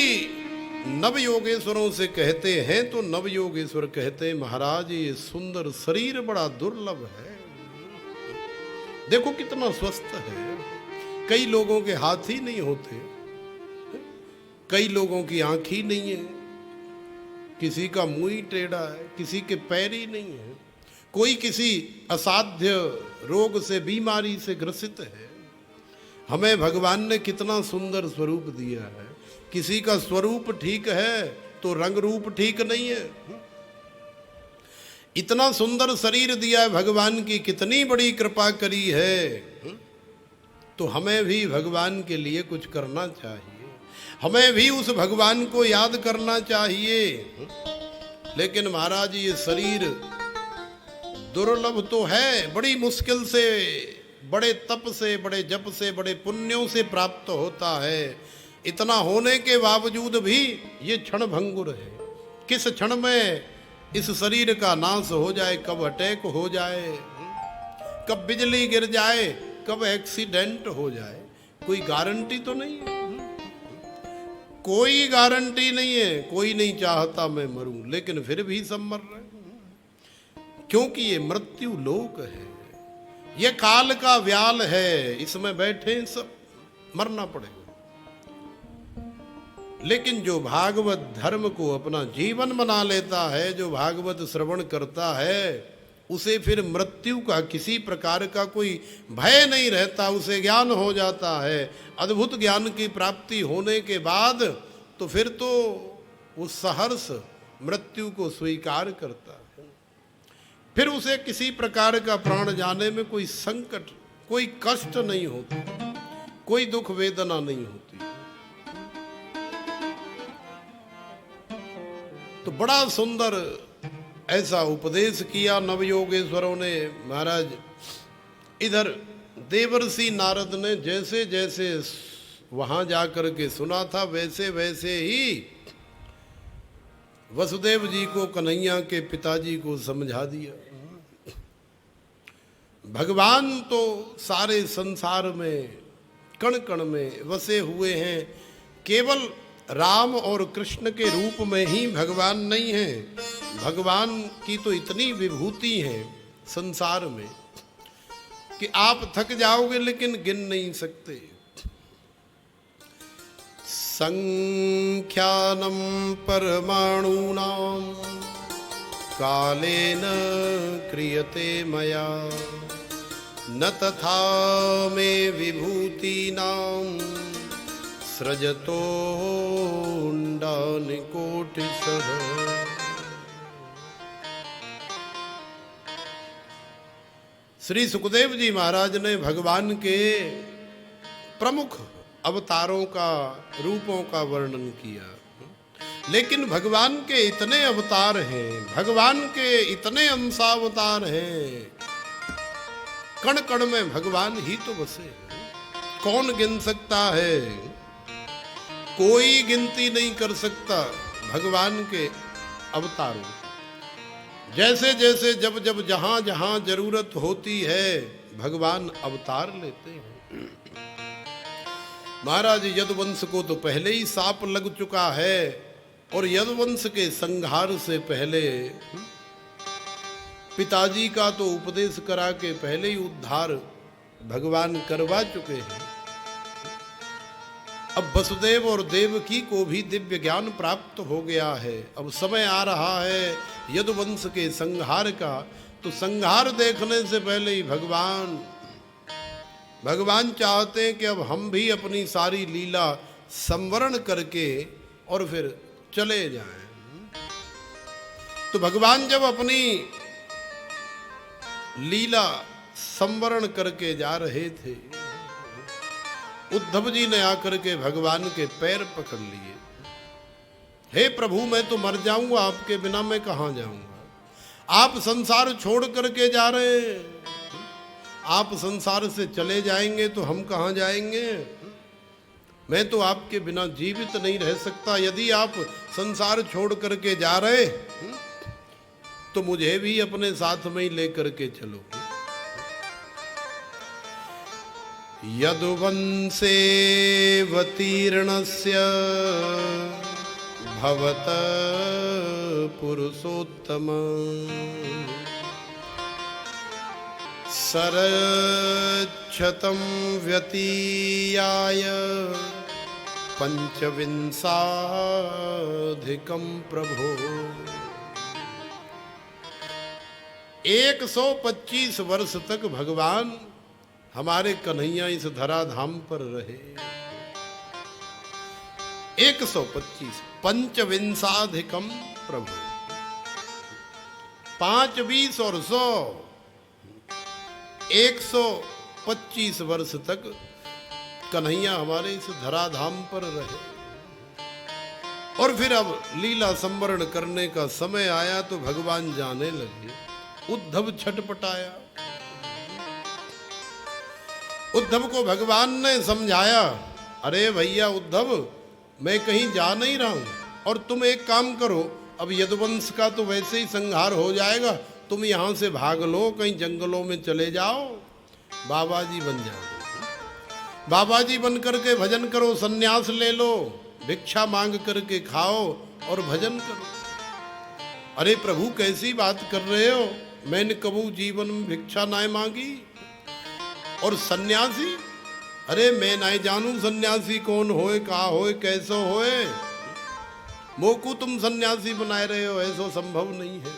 नवयोगेश्वरों से कहते हैं तो नवयोगेश्वर कहते हैं महाराज ये सुंदर शरीर बड़ा दुर्लभ है, देखो कितना स्वस्थ है। कई लोगों के हाथ ही नहीं होते, कई लोगों की आंख ही नहीं है, किसी का मुंह ही टेढ़ा है, किसी के पैर ही नहीं है, कोई किसी असाध्य रोग से बीमारी से ग्रसित है। हमें भगवान ने कितना सुंदर स्वरूप दिया है। किसी का स्वरूप ठीक है तो रंग रूप ठीक नहीं है। इतना सुंदर शरीर दिया है भगवान की, कितनी बड़ी कृपा करी है। तो हमें भी भगवान के लिए कुछ करना चाहिए, हमें भी उस भगवान को याद करना चाहिए। लेकिन महाराज ये शरीर दुर्लभ तो है, बड़ी मुश्किल से, बड़े तप से, बड़े जप से, बड़े पुण्यों से प्राप्त होता है। इतना होने के बावजूद भी ये क्षण भंगुर है। किस क्षण में इस शरीर का नाश हो जाए, कब अटैक हो जाए, कब बिजली गिर जाए, कब एक्सीडेंट हो जाए, कोई गारंटी तो नहीं है। कोई गारंटी नहीं है। कोई नहीं चाहता मैं मरूं, लेकिन फिर भी सब मर रहे हैं, क्योंकि ये मृत्यु लोक है, ये काल का व्याल है, इसमें बैठे सब मरना पड़ेगा। लेकिन जो भागवत धर्म को अपना जीवन बना लेता है, जो भागवत श्रवण करता है, उसे फिर मृत्यु का किसी प्रकार का कोई भय नहीं रहता, उसे ज्ञान हो जाता है। अद्भुत ज्ञान की प्राप्ति होने के बाद तो फिर तो उस सहर्ष मृत्यु को स्वीकार करता है। फिर उसे किसी प्रकार का प्राण जाने में कोई संकट, कोई कष्ट नहीं होता, कोई दुख वेदना नहीं होती। तो बड़ा सुंदर ऐसा उपदेश किया नवयोगेश्वरों ने महाराज। इधर देवर्षि नारद ने जैसे जैसे वहां जाकर के सुना था, वैसे वैसे ही वसुदेव जी को, कन्हैया के पिताजी को समझा दिया। भगवान तो सारे संसार में कण कण में वसे हुए हैं, केवल राम और कृष्ण के रूप में ही भगवान नहीं है। भगवान की तो इतनी विभूति है संसार में कि आप थक जाओगे लेकिन गिन नहीं सकते। संख्यानम परमाणूनां कालेन क्रियते मया, न तथा मे विभूतीनां सृजतोऽण्डानि कोटिशः। श्री सुखदेव जी महाराज ने भगवान के प्रमुख अवतारों का, रूपों का वर्णन किया। लेकिन भगवान के इतने अवतार हैं, भगवान के इतने अंशावतार हैं, कण कण में भगवान ही तो बसे हैं। कौन गिन सकता है? कोई गिनती नहीं कर सकता भगवान के अवतारों। जैसे जैसे जब जब जहां जहां जरूरत होती है भगवान अवतार लेते हैं। महाराज यदुवंश को तो पहले ही साप लग चुका है, और यदुवंश के संहार से पहले पिताजी का तो उपदेश करा के पहले ही उद्धार भगवान करवा चुके हैं। अब वसुदेव और देवकी को भी दिव्य ज्ञान प्राप्त हो गया है। अब समय आ रहा है यदुवंश के संहार का, तो संहार देखने से पहले ही भगवान चाहते हैं कि अब हम भी अपनी सारी लीला संवरण करके और फिर चले जाएं। तो भगवान जब अपनी लीला संवरण करके जा रहे थे, उद्धव जी ने आकर के भगवान के पैर पकड़ लिए। हे प्रभु, मैं तो मर जाऊंगा, आपके बिना मैं कहां जाऊंगा? आप संसार छोड़ करके जा रहे हैं, आप संसार से चले जाएंगे तो हम कहां जाएंगे? मैं तो आपके बिना जीवित नहीं रह सकता। यदि आप संसार छोड़ करके जा रहे तो मुझे भी अपने साथ में ही लेकर के चलो। यदुवंशे वतीर्णस्य भवत पुरुषोत्तम, सरक्षतं व्यतीयाय पंचविंशाधिकं प्रभो। 125 वर्ष तक भगवान हमारे कन्हैया इस धराधाम पर रहे। 125 पंचविंशाधिकम प्रभु, 5 20 और 100, 125 वर्ष तक कन्हैया हमारे इस धराधाम पर रहे। और फिर अब लीला संवरण करने का समय आया तो भगवान जाने लगे। उद्धव छटपटाया। उद्धव को भगवान ने समझाया, अरे भैया उद्धव, मैं कहीं जा नहीं रहा हूं, और तुम एक काम करो, अब यदुवंश का तो वैसे ही संहार हो जाएगा, तुम यहाँ से भाग लो, कहीं जंगलों में चले जाओ, बाबा जी बन जाओ। बाबा जी बन करके भजन करो, सन्यास ले लो, भिक्षा मांग करके खाओ और भजन करो। अरे प्रभु कैसी बात कर रहे हो, मैंने कबू जीवन में भिक्षा ना मांगी। और सन्यासी, अरे मैं ना जानू सन्यासी कौन होए, का होए, कैसो होए, मोकू तुम सन्यासी बनाए रहे हो, ऐसो संभव नहीं है।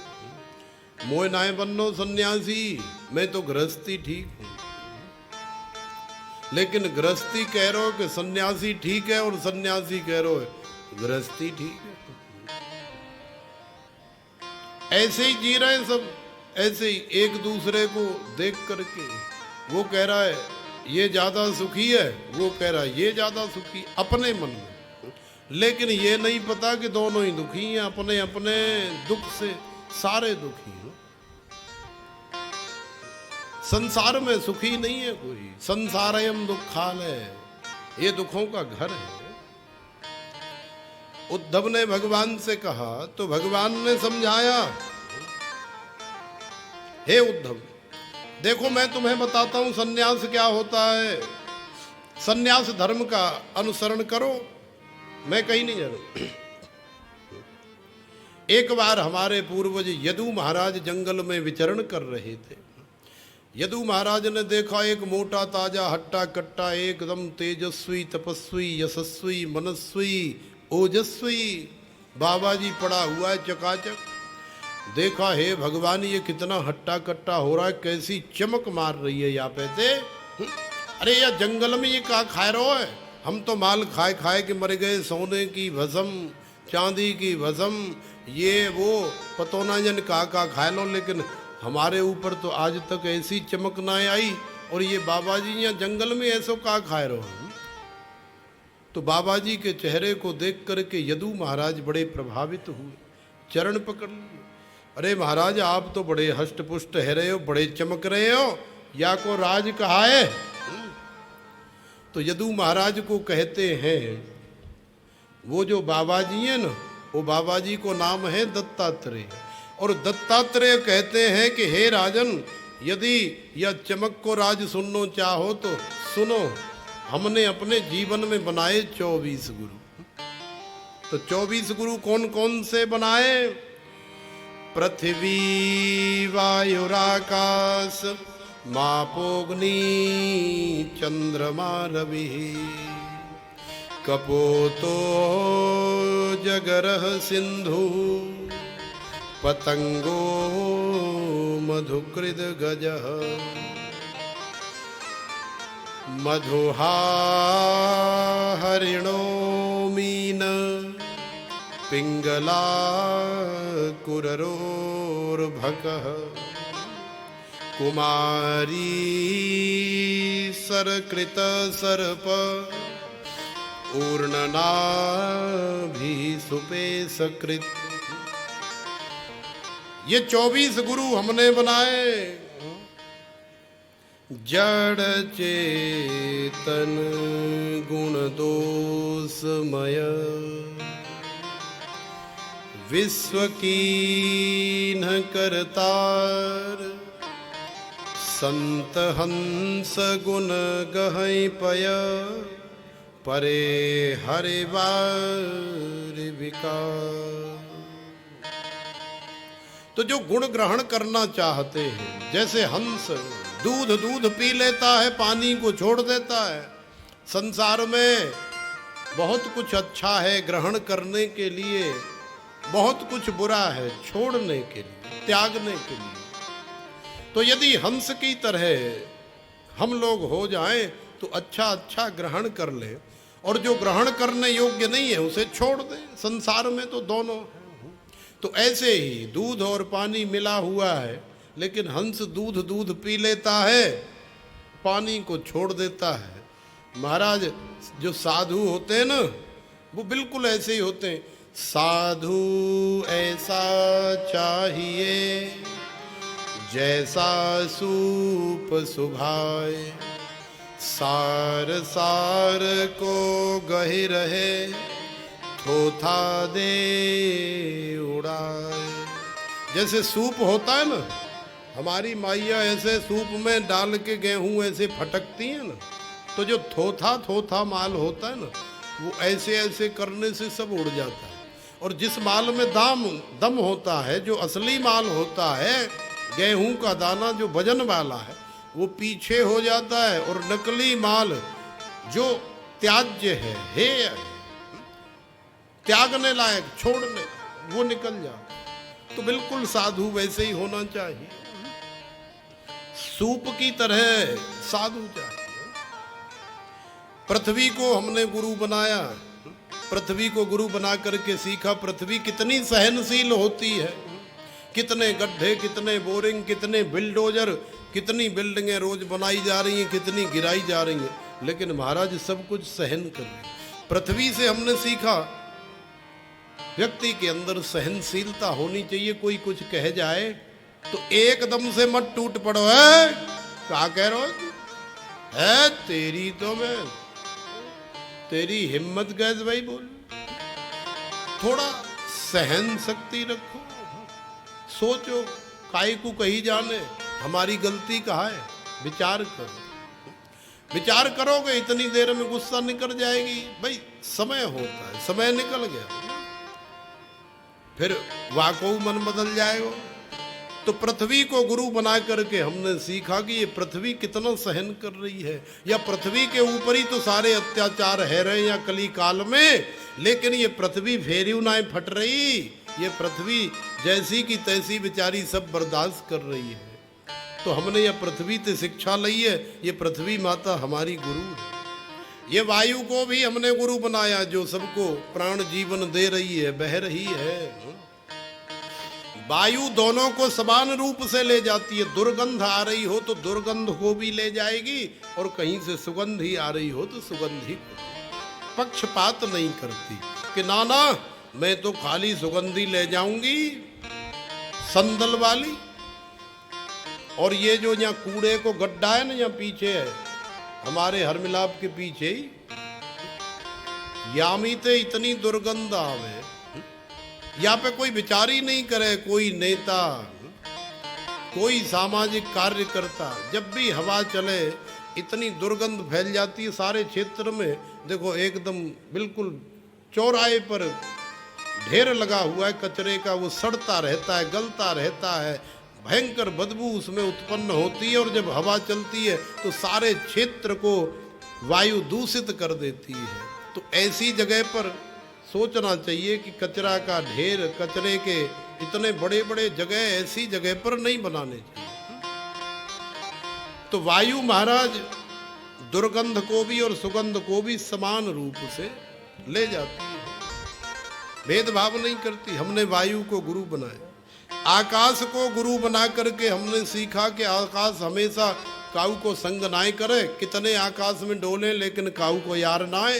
मोए नाय बनो सन्यासी, मैं तो गृहस्थी ठीक हूं। लेकिन गृहस्थी कह रहे हो कि सन्यासी ठीक है और सन्यासी कह रहे हो गृहस्थी ठीक है। ऐसे ही जी रहे हैं सब, ऐसे ही एक दूसरे को देख करके। वो कह रहा है ये ज्यादा सुखी है, वो कह रहा है ये ज्यादा सुखी, अपने मन में। लेकिन ये नहीं पता कि दोनों ही दुखी हैं, अपने अपने दुख से सारे दुखी हैं। संसार में सुखी नहीं है कोई, संसारयम दुखालय, ये दुखों का घर है। उद्धव ने भगवान से कहा तो भगवान ने समझाया, हे उद्धव देखो मैं तुम्हें बताता हूं सन्यास क्या होता है। सन्यास धर्म का अनुसरण करो, मैं कहीं नहीं जा रहा। एक बार हमारे पूर्वज यदु महाराज जंगल में विचरण कर रहे थे। यदु महाराज ने देखा एक मोटा ताजा हट्टा कट्टा एकदम तेजस्वी तपस्वी यशस्वी मनस्वी ओजस्वी बाबा जी पड़ा हुआ है चकाचक। देखा हे भगवान ये कितना हट्टा कट्टा हो रहा है, कैसी चमक मार रही है यहाँ पे से। अरे यार जंगल में ये क्या खाए रहो है, हम तो माल खाए खाए के मर गए, सोने की भस्म चांदी की भस्म ये वो पतोना जन का खाए लो, लेकिन हमारे ऊपर तो आज तक ऐसी चमक ना आई। और ये बाबा जी यहाँ जंगल में ऐसो का खाए रहो। तो बाबा जी के चेहरे को देख करके यदु महाराज बड़े प्रभावित हुए, चरण पकड़ लिए। अरे महाराज आप तो बड़े हष्ट पुष्ट है रहे हो, बड़े चमक रहे हो, या को राज कहा है। तो यदु महाराज को कहते हैं, वो जो बाबा जी है ना, वो बाबा जी को नाम है दत्तात्रेय। और दत्तात्रेय कहते हैं कि हे राजन यदि यह चमक को राज सुनना चाहो तो सुनो, हमने अपने जीवन में बनाए 24 गुरु। तो 24 गुरु कौन कौन से बनाए? पृथ्वी वायुराकाश मापोग्नि चंद्रमा रवि कपोतो जगरः सिंधु पतंगो मधुकृद गजः मधुहा हरिणो मीन पिंगला कुररोर्भकः कुमारी सरकृत सर्प ऊर्णनाभि सुपेशकृत। ये 24 गुरु हमने बनाए। जड़ चेतन गुण दोषमय विश्व कीन करतार संत हंस गुण गहै पय परे हरिवार विकार। तो जो गुण ग्रहण करना चाहते हैं, जैसे हंस दूध पी लेता है, पानी को छोड़ देता है। संसार में बहुत कुछ अच्छा है ग्रहण करने के लिए, बहुत कुछ बुरा है छोड़ने के लिए, त्यागने के लिए। तो यदि हंस की तरह हम लोग हो जाएं तो अच्छा अच्छा ग्रहण कर ले, और जो ग्रहण करने योग्य नहीं है उसे छोड़ दे। संसार में तो दोनों है। तो ऐसे ही दूध और पानी मिला हुआ है, लेकिन हंस दूध पी लेता है, पानी को छोड़ देता है। महाराज जो साधु होते हैं ना, वो बिल्कुल ऐसे ही होते हैं। साधु ऐसा चाहिए जैसा सूप सुभाए, सार सार को गहि रहे थोथा दे उड़ाए। जाए। जैसे सूप होता है ना, हमारी माइया ऐसे सूप में डाल के गेहूं ऐसे फटकती है ना, तो जो थोथा थोथा माल होता है ना, वो ऐसे ऐसे करने से सब उड़ जाता है। और जिस माल में दम होता है, जो असली माल होता है, गेहूं का दाना जो वजन वाला है, वो पीछे हो जाता है। और नकली माल जो त्याज्य है, हेय है, त्यागने लायक, छोड़ने, वो निकल जाता। तो बिल्कुल साधु वैसे ही होना चाहिए, सूप की तरह साधु चाहिए। पृथ्वी को हमने गुरु बनाया, पृथ्वी को गुरु बना करके सीखा पृथ्वी कितनी सहनशील होती है। कितने गड्ढे, कितने बोरिंग, कितने बिल्डोजर, कितनी बिल्डिंगें रोज बनाई जा रही हैं, कितनी गिराई जा रही हैं, लेकिन महाराज सब कुछ सहन कर रहे हैं। पृथ्वी से हमने सीखा व्यक्ति के अंदर सहनशीलता होनी चाहिए। कोई कुछ कह जाए तो एकदम से मत टूट पड़ो, है क्या कह रहे हो, है तेरी तो मैं, तेरी हिम्मत कैसे भाई बोल। थोड़ा सहन शक्ति रखो, सोचो काई को कही जाने, हमारी गलती कहाँ है, विचार करो। विचार करोगे इतनी देर में गुस्सा निकल जाएगी। भाई समय होता है, समय निकल गया फिर वाकई मन बदल जाएगा। तो पृथ्वी को गुरु बना करके हमने सीखा कि ये पृथ्वी कितना सहन कर रही है। या पृथ्वी के ऊपर ही तो सारे अत्याचार है रहे या कली काल में, लेकिन ये पृथ्वी फेरी उनाए फट रही। ये पृथ्वी जैसी की तैसी बेचारी सब बर्दाश्त कर रही है। तो हमने यह पृथ्वी से शिक्षा ली है, ये पृथ्वी माता हमारी गुरु है। ये वायु को भी हमने गुरु बनाया, जो सबको प्राण जीवन दे रही है, बह रही है। वायु दोनों को समान रूप से ले जाती है। दुर्गंध आ रही हो तो दुर्गंध को भी ले जाएगी, और कहीं से सुगंध ही आ रही हो तो सुगंध ही को। पक्षपात नहीं करती कि नाना मैं तो खाली सुगंधी ले जाऊंगी संदल वाली, और ये जो यहाँ कूड़े को गड्ढा है ना, यहाँ पीछे है हमारे हर मिलाप के पीछे ही, यामीते इतनी दुर्गंध आवे, यहाँ पे कोई विचार ही नहीं करे, कोई नेता, कोई सामाजिक कार्यकर्ता। जब भी हवा चले इतनी दुर्गंध फैल जाती है सारे क्षेत्र में। देखो एकदम बिल्कुल चौराहे पर ढेर लगा हुआ है कचरे का, वो सड़ता रहता है, गलता रहता है, भयंकर बदबू उसमें उत्पन्न होती है। और जब हवा चलती है तो सारे क्षेत्र को वायु दूषित कर देती है। तो ऐसी जगह पर सोचना चाहिए कि कचरा का ढेर, कचरे के इतने बड़े बड़े जगह ऐसी जगह पर नहीं बनाने चाहिए। तो वायु महाराज दुर्गंध को भी और सुगंध को भी समान रूप से ले जाती है, भेदभाव नहीं करती। हमने वायु को गुरु बनाया, आकाश को गुरु बना करके हमने सीखा कि आकाश हमेशा काऊ को संग नाए करे। कितने आकाश में डोले लेकिन काऊ को यार ना आए।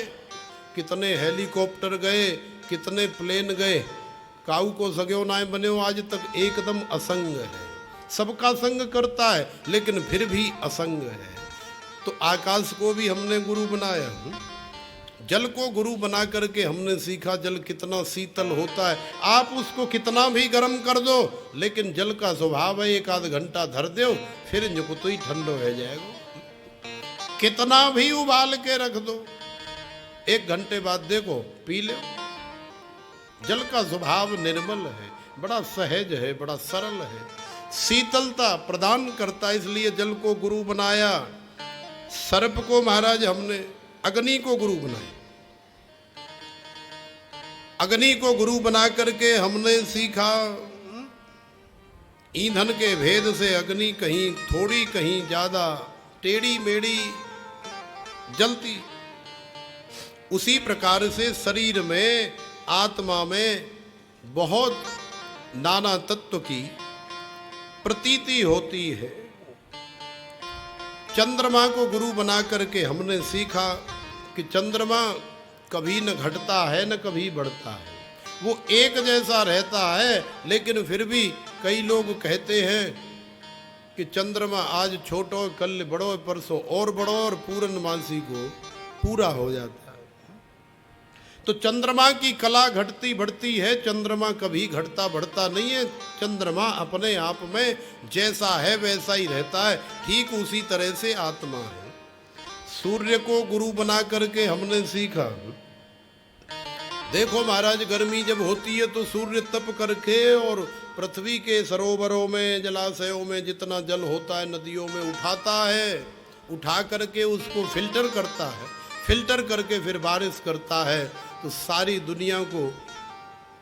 कितने हेलीकॉप्टर गए, कितने प्लेन गए, काऊ को सग्यो नाए बने हो आज तक एकदम असंग है। सबका संग करता है लेकिन फिर भी असंग है। तो आकाश को भी हमने गुरु बनाया। जल को गुरु बना करके हमने सीखा जल कितना शीतल होता है। आप उसको कितना भी गर्म कर दो, लेकिन जल का स्वभाव है एक आध घंटा धर दो फिर तो ही ठंडो हो जाएगा। कितना भी उबाल के रख दो, एक घंटे बाद देखो पी लो। जल का स्वभाव निर्मल है, बड़ा सहज है, बड़ा सरल है, शीतलता प्रदान करता है, इसलिए जल को गुरु बनाया। सर्प को महाराज हमने अग्नि को गुरु बनाया। अग्नि को गुरु बना करके हमने सीखा ईंधन के भेद से अग्नि कहीं थोड़ी कहीं ज्यादा टेढ़ी मेढ़ी जलती। उसी प्रकार से शरीर में, आत्मा में बहुत नाना तत्व की प्रतीति होती है। चंद्रमा को गुरु बना करके हमने सीखा कि चंद्रमा कभी न घटता है न कभी बढ़ता है, वो एक जैसा रहता है। लेकिन फिर भी कई लोग कहते हैं कि चंद्रमा आज छोटो कल बड़ो परसों और बड़ो, और पूर्णमासी को पूरा हो जाता है। तो चंद्रमा की कला घटती बढ़ती है, चंद्रमा कभी घटता बढ़ता नहीं है। चंद्रमा अपने आप में जैसा है वैसा ही रहता है। ठीक उसी तरह से आत्मा है। सूर्य को गुरु बना करके हमने सीखा। देखो महाराज, गर्मी जब होती है तो सूर्य तप करके और पृथ्वी के सरोवरों में, जलाशयों में जितना जल होता है, नदियों में उठाता है। उठा करके उसको फिल्टर करता है, फिल्टर करके फिर बारिश करता है। तो सारी दुनिया को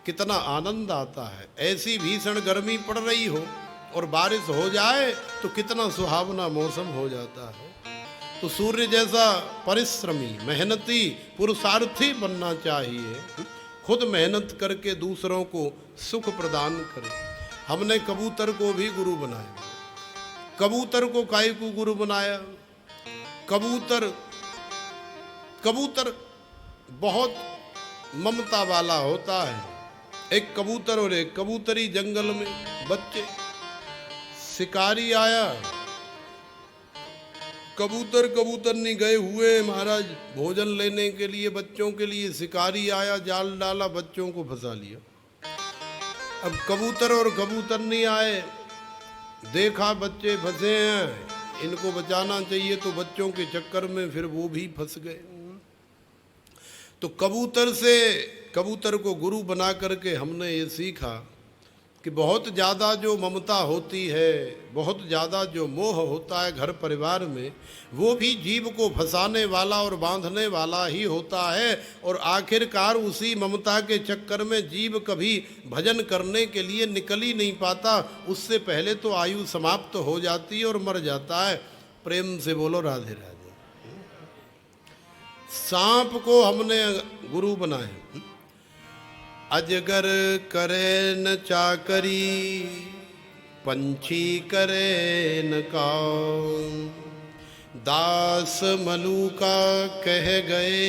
कितना आनंद आता है। ऐसी भीषण गर्मी पड़ रही हो और बारिश हो जाए तो कितना सुहावना मौसम हो जाता है। तो सूर्य जैसा परिश्रमी, मेहनती, पुरुषार्थी बनना चाहिए। खुद मेहनत करके दूसरों को सुख प्रदान करे। हमने कबूतर को भी गुरु बनाया। कबूतर को काहे को गुरु बनाया? कबूतर बहुत ममता वाला होता है। एक कबूतर और एक कबूतरी, जंगल में बच्चे। शिकारी आया, कबूतर नहीं गए हुए महाराज भोजन लेने के लिए बच्चों के लिए। शिकारी आया, जाल डाला, बच्चों को फंसा लिया। अब कबूतर और कबूतर नहीं आए, देखा बच्चे फंसे हैं, इनको बचाना चाहिए, तो बच्चों के चक्कर में फिर वो भी फंस गए। तो कबूतर को गुरु बना करके हमने ये सीखा कि बहुत ज़्यादा जो ममता होती है, बहुत ज़्यादा जो मोह होता है घर परिवार में, वो भी जीव को फंसाने वाला और बांधने वाला ही होता है। और आखिरकार उसी ममता के चक्कर में जीव कभी भजन करने के लिए निकल ही नहीं पाता। उससे पहले तो आयु समाप्त हो जाती है और मर जाता है। प्रेम से बोलो राधे राधे। सांप को हमने गुरु बनाया। अजगर करे न चाकरी, पंछी करे न काम, दास मलूका कह गए,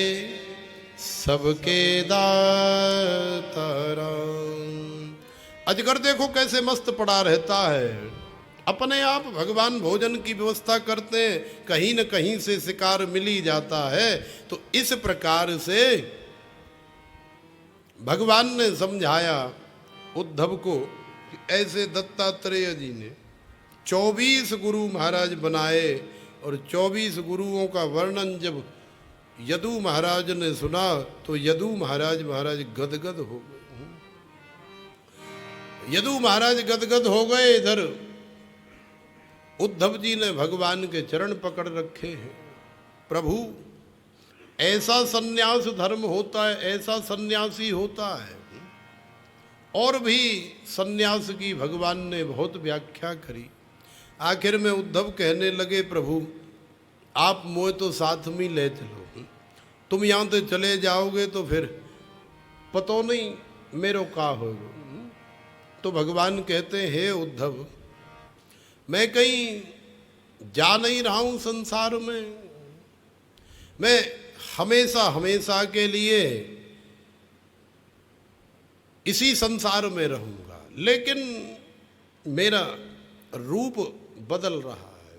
सबके दाता राम। अजगर देखो कैसे मस्त पड़ा रहता है। अपने आप भगवान भोजन की व्यवस्था करते हैं, कहीं न कहीं से शिकार मिल ही जाता है। तो इस प्रकार से भगवान ने समझाया उद्धव को कि ऐसे दत्तात्रेय जी ने 24 गुरु महाराज बनाए। और 24 गुरुओं का वर्णन जब यदु महाराज ने सुना तो यदु महाराज गदगद हो गए। यदु महाराज गदगद हो गए। इधर उद्धव जी ने भगवान के चरण पकड़ रखे हैं। प्रभु, ऐसा सन्यास धर्म होता है, ऐसा सन्यासी होता है। और भी सन्यास की भगवान ने बहुत व्याख्या करी। आखिर में उद्धव कहने लगे, प्रभु आप मोए तो साथ में ले चलो, तुम यहाँ से चले जाओगे तो फिर पतो नहीं मेरो का होगा। तो भगवान कहते हैं, हे उद्धव, मैं कहीं जा नहीं रहा हूँ संसार में, मैं हमेशा हमेशा के लिए इसी संसार में रहूँगा। लेकिन मेरा रूप बदल रहा है।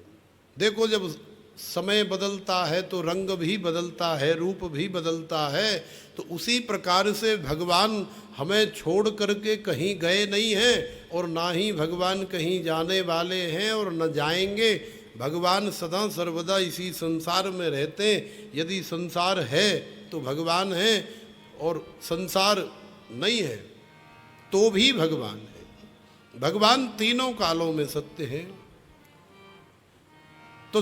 देखो, जब समय बदलता है तो रंग भी बदलता है, रूप भी बदलता है। तो उसी प्रकार से भगवान हमें छोड़ करके कहीं गए नहीं हैं और ना ही भगवान कहीं जाने वाले हैं और न जाएंगे। भगवान सदा सर्वदा इसी संसार में रहते हैं। यदि संसार है तो भगवान है, और संसार नहीं है तो भी भगवान है। भगवान तीनों कालों में सत्य है। तो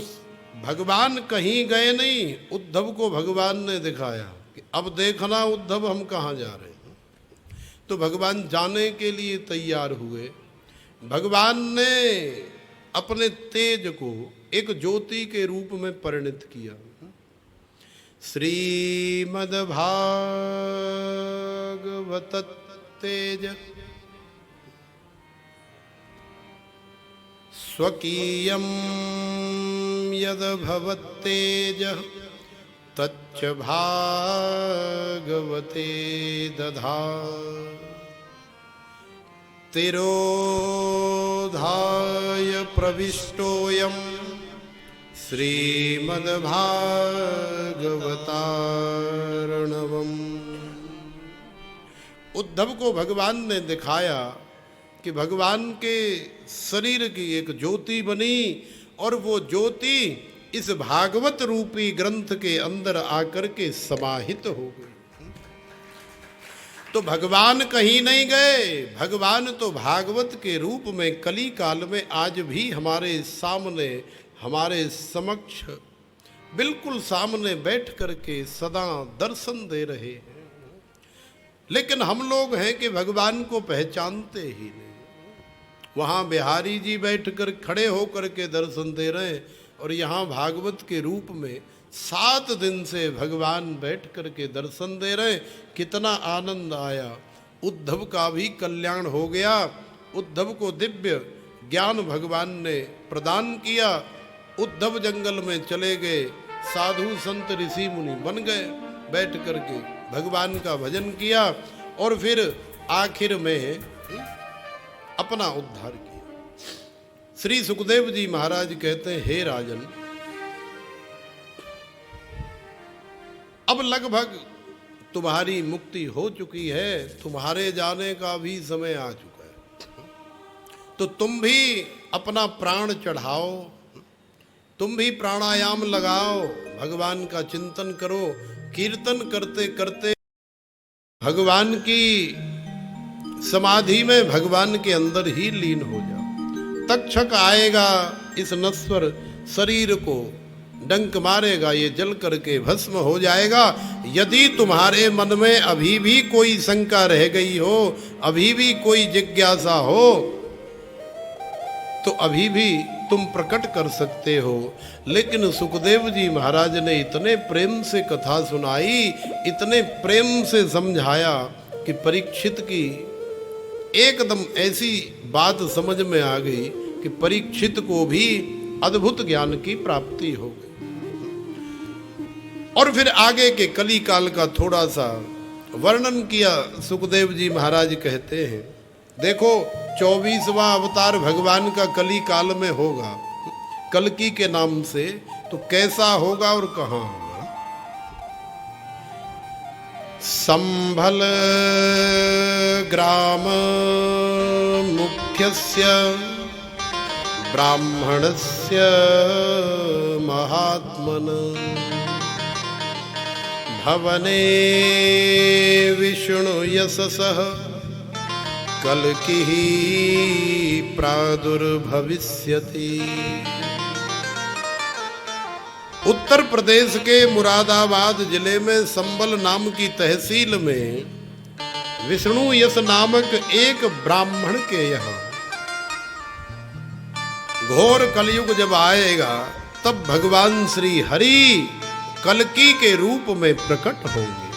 भगवान कहीं गए नहीं, उद्धव को भगवान ने दिखाया कि अब देखना उद्धव हम कहाँ जा रहे हैं। तो भगवान जाने के लिए तैयार हुए। भगवान ने अपने तेज को एक ज्योति के रूप में परिणत किया। श्रीमद् भागवत तेज स्वकीयं यद भवत्तेज तच्च भागवते दधा तिरोधाय प्रविष्टोऽयं श्रीमद्भागवतार्णवम्। उद्धव को भगवान ने दिखाया कि भगवान के शरीर की एक ज्योति बनी और वो ज्योति इस भागवत रूपी ग्रंथ के अंदर आकर के समाहित हो गई। तो भगवान कहीं नहीं गए, भगवान तो भागवत के रूप में कली काल में आज भी हमारे सामने, हमारे समक्ष बिल्कुल सामने बैठ करके सदा दर्शन दे रहे हैं। लेकिन हम लोग हैं कि भगवान को पहचानते ही नहीं। वहाँ बिहारी जी बैठकर खड़े होकर के दर्शन दे रहे हैं और यहाँ भागवत के रूप में 7 दिन से भगवान बैठ करके दर्शन दे रहे हैं। कितना आनंद आया। उद्धव का भी कल्याण हो गया। उद्धव को दिव्य ज्ञान भगवान ने प्रदान किया। उद्धव जंगल में चले गए, साधु संत ऋषि मुनि बन गए, बैठ करके भगवान का भजन किया और फिर आखिर में अपना उद्धार किया। श्री सुखदेव जी महाराज कहते हैं, हे राजन, अब लगभग तुम्हारी मुक्ति हो चुकी है, तुम्हारे जाने का भी समय आ चुका है। तो तुम भी अपना प्राण चढ़ाओ, तुम भी प्राणायाम लगाओ, भगवान का चिंतन करो, कीर्तन करते करते भगवान की समाधि में भगवान के अंदर ही लीन हो जाओ। तक्षक आएगा, इस नश्वर शरीर को डंक मारेगा, ये जल करके भस्म हो जाएगा। यदि तुम्हारे मन में अभी भी कोई शंका रह गई हो, अभी भी कोई जिज्ञासा हो, तो अभी भी तुम प्रकट कर सकते हो। लेकिन सुखदेव जी महाराज ने इतने प्रेम से कथा सुनाई, इतने प्रेम से समझाया कि परीक्षित की एकदम ऐसी बात समझ में आ गई कि परीक्षित को भी अद्भुत ज्ञान की प्राप्ति हो गई। और फिर आगे के कली काल का थोड़ा सा वर्णन किया। सुखदेव जी महाराज कहते हैं, देखो 24वां अवतार भगवान का कली काल में होगा, कल्कि के नाम से। तो कैसा होगा और कहाँ होगा? संभल ग्राम मुख्यस्य ब्राह्मणस्य महात्मन भवने विष्णु यशसः कल्कि प्रादुर्भविष्यति। उत्तर प्रदेश के मुरादाबाद जिले में संबल नाम की तहसील में विष्णु यश नामक एक ब्राह्मण के यहाँ घोर कलयुग जब आएगा, तब भगवान श्री हरि कल्कि के रूप में प्रकट होंगे।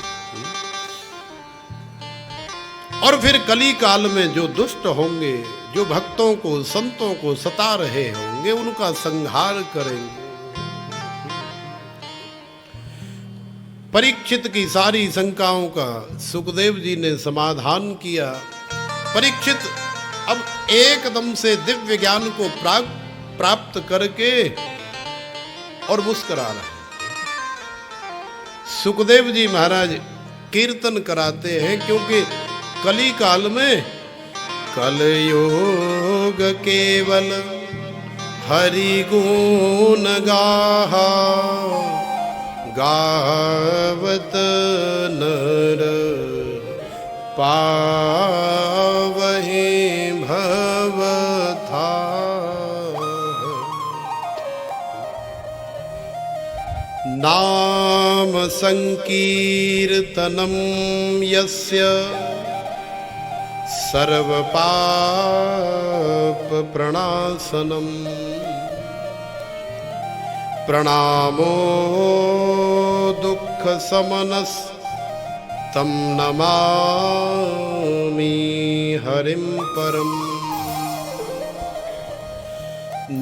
और फिर कली काल में जो दुष्ट होंगे, जो भक्तों को, संतों को सता रहे होंगे, उनका संहार करेंगे। परीक्षित की सारी शंकाओं का सुखदेव जी ने समाधान किया। परीक्षित अब एकदम से दिव्य ज्ञान को प्राप्त करके और मुस्कुरा रहे हैं। सुखदेव जी महाराज कीर्तन कराते हैं, क्योंकि कली काल में कलयोग केवल हरि गुण गाहा, गावत नर पावहि भव था। नाम संकीर्तनम यस्य सर्व पाप प्रणाशनम प्रणामो दुख समनस तम नमामि हरिम परम।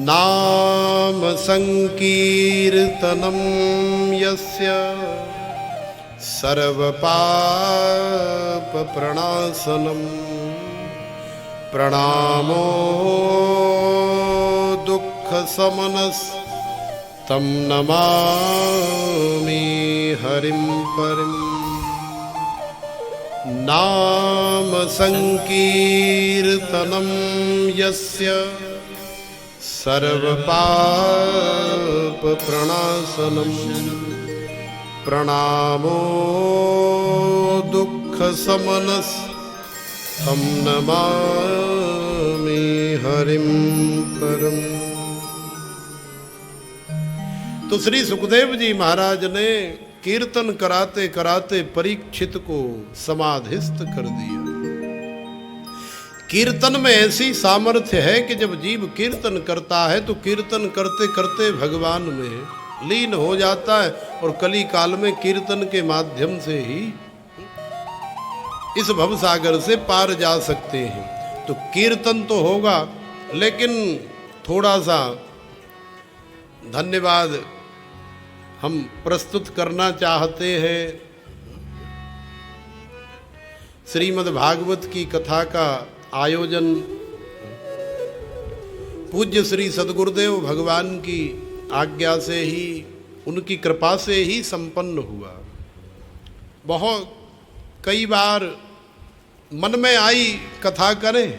नाम संकीर्तनम यस्य सर्व पाप प्रणाशनम प्रणामो दुख समनस तम नमामि हरिम परम। नाम संकीर्तनम यस्य सर्वपाप प्रणाशनम प्रणामो दुख समनस हम नमामि हरिम परम। तो श्री सुखदेव जी महाराज ने कीर्तन कराते कराते परीक्षित को समाधिस्थ कर दिया। कीर्तन में ऐसी सामर्थ्य है कि जब जीव कीर्तन करता है तो कीर्तन करते करते भगवान में लीन हो जाता है और कली काल में कीर्तन के माध्यम से ही इस भवसागर से पार जा सकते हैं। तो कीर्तन तो होगा, लेकिन थोड़ा सा धन्यवाद हम प्रस्तुत करना चाहते हैं। श्रीमद् भागवत की कथा का आयोजन पूज्य श्री सद्गुरुदेव भगवान की आज्ञा से ही, उनकी कृपा से ही संपन्न हुआ। बहुत कई बार मन में आई कथा करें,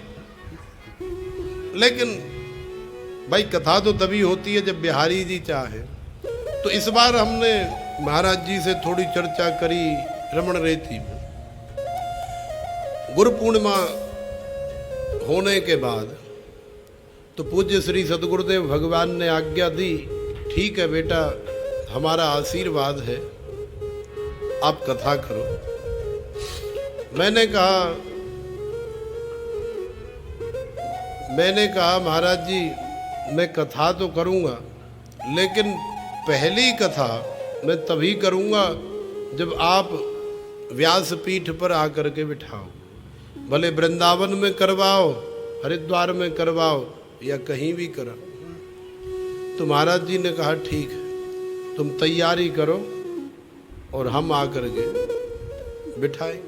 लेकिन भाई कथा तो तभी होती है जब बिहारी जी चाहे। तो इस बार हमने महाराज जी से थोड़ी चर्चा करी रमण रेती में। गुरु पूर्णिमा होने के बाद तो पूज्य श्री सद्गुरुदेव भगवान ने आज्ञा दी, ठीक है बेटा, हमारा आशीर्वाद है, आप कथा करो। मैंने कहा महाराज जी मैं कथा तो करूँगा, लेकिन पहली कथा मैं तभी करूँगा जब आप व्यासपीठ पर आकर के बिठाओ। भले वृंदावन में करवाओ, हरिद्वार में करवाओ या कहीं भी करो। तो महाराज जी ने कहा ठीक है, तुम तैयारी करो और हम आकर के बिठाए।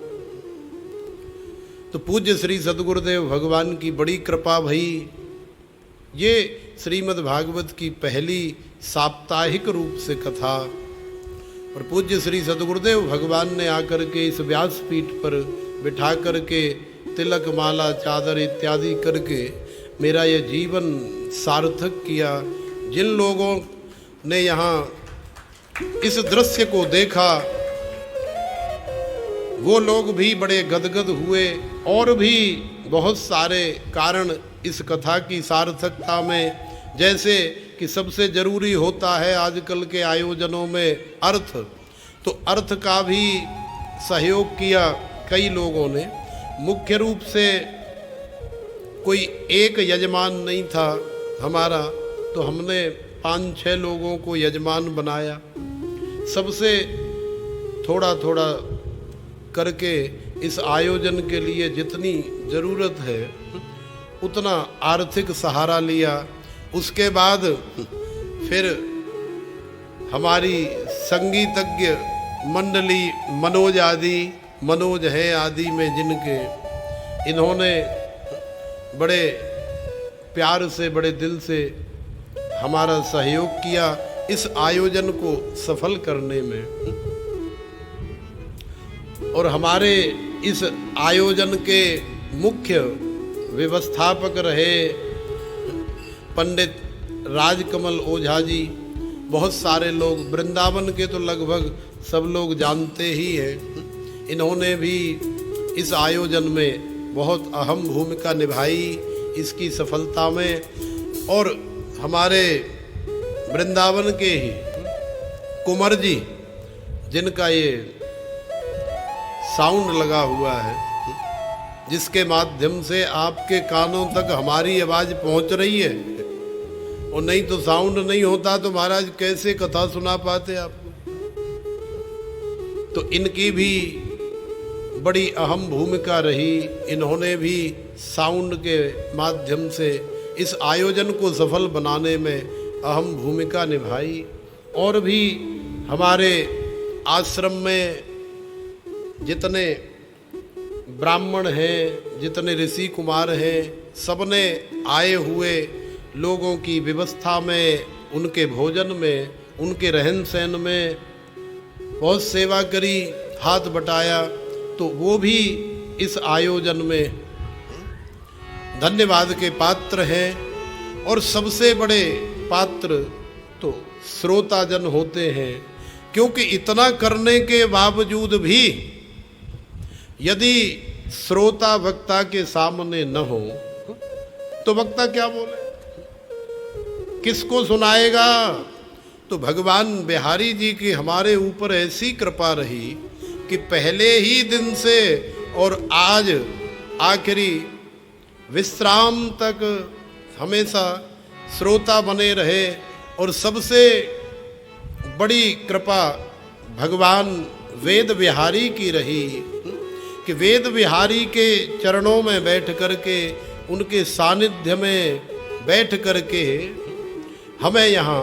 तो पूज्य श्री सद्गुरुदेव भगवान की बड़ी कृपा भई। ये श्रीमद् भागवत की पहली साप्ताहिक रूप से कथा, और पूज्य श्री सद्गुरुदेव भगवान ने आकर के इस व्यासपीठ पर बिठा करके तिलक माला चादर इत्यादि करके मेरा यह जीवन सार्थक किया। जिन लोगों ने यहाँ इस दृश्य को देखा वो लोग भी बड़े गदगद हुए, और भी बहुत सारे कारण इस कथा की सार्थकता में, जैसे कि सबसे जरूरी होता है आजकल के आयोजनों में अर्थ, तो अर्थ का भी सहयोग किया कई लोगों ने। मुख्य रूप से कोई एक यजमान नहीं था हमारा, तो हमने 5-6 लोगों को यजमान बनाया। सबसे थोड़ा थोड़ा करके इस आयोजन के लिए जितनी ज़रूरत है उतना आर्थिक सहारा लिया। उसके बाद फिर हमारी संगीतज्ञ मंडली मनोज है आदि में जिनके, इन्होंने बड़े प्यार से बड़े दिल से हमारा सहयोग किया इस आयोजन को सफल करने में। और हमारे इस आयोजन के मुख्य व्यवस्थापक रहे पंडित राजकमल ओझा जी। बहुत सारे लोग, वृंदावन के तो लगभग सब लोग जानते ही हैं। इन्होंने भी इस आयोजन में बहुत अहम भूमिका निभाई इसकी सफलता में। और हमारे वृंदावन के ही कुंवर जी, जिनका ये साउंड लगा हुआ है, जिसके माध्यम से आपके कानों तक हमारी आवाज़ पहुंच रही है, और नहीं तो साउंड नहीं होता तो महाराज कैसे कथा सुना पाते आपको। तो इनकी भी बड़ी अहम भूमिका रही। इन्होंने भी साउंड के माध्यम से इस आयोजन को सफल बनाने में अहम भूमिका निभाई। और भी हमारे आश्रम में जितने ब्राह्मण हैं, जितने ऋषि कुमार हैं, सबने आए हुए लोगों की व्यवस्था में, उनके भोजन में, उनके रहन सहन में बहुत सेवा करी, हाथ बटाया। तो वो भी इस आयोजन में धन्यवाद के पात्र हैं। और सबसे बड़े पात्र तो श्रोताजन होते हैं, क्योंकि इतना करने के बावजूद भी यदि श्रोता वक्ता के सामने न हो तो वक्ता क्या बोले, किसको सुनाएगा। तो भगवान बिहारी जी की हमारे ऊपर ऐसी कृपा रही कि पहले ही दिन से और आज आखिरी विश्राम तक हमेशा श्रोता बने रहे। और सबसे बड़ी कृपा भगवान वेद बिहारी की रही कि वेद बिहारी के चरणों में बैठ करके, उनके सानिध्य में बैठ करके हमें यहाँ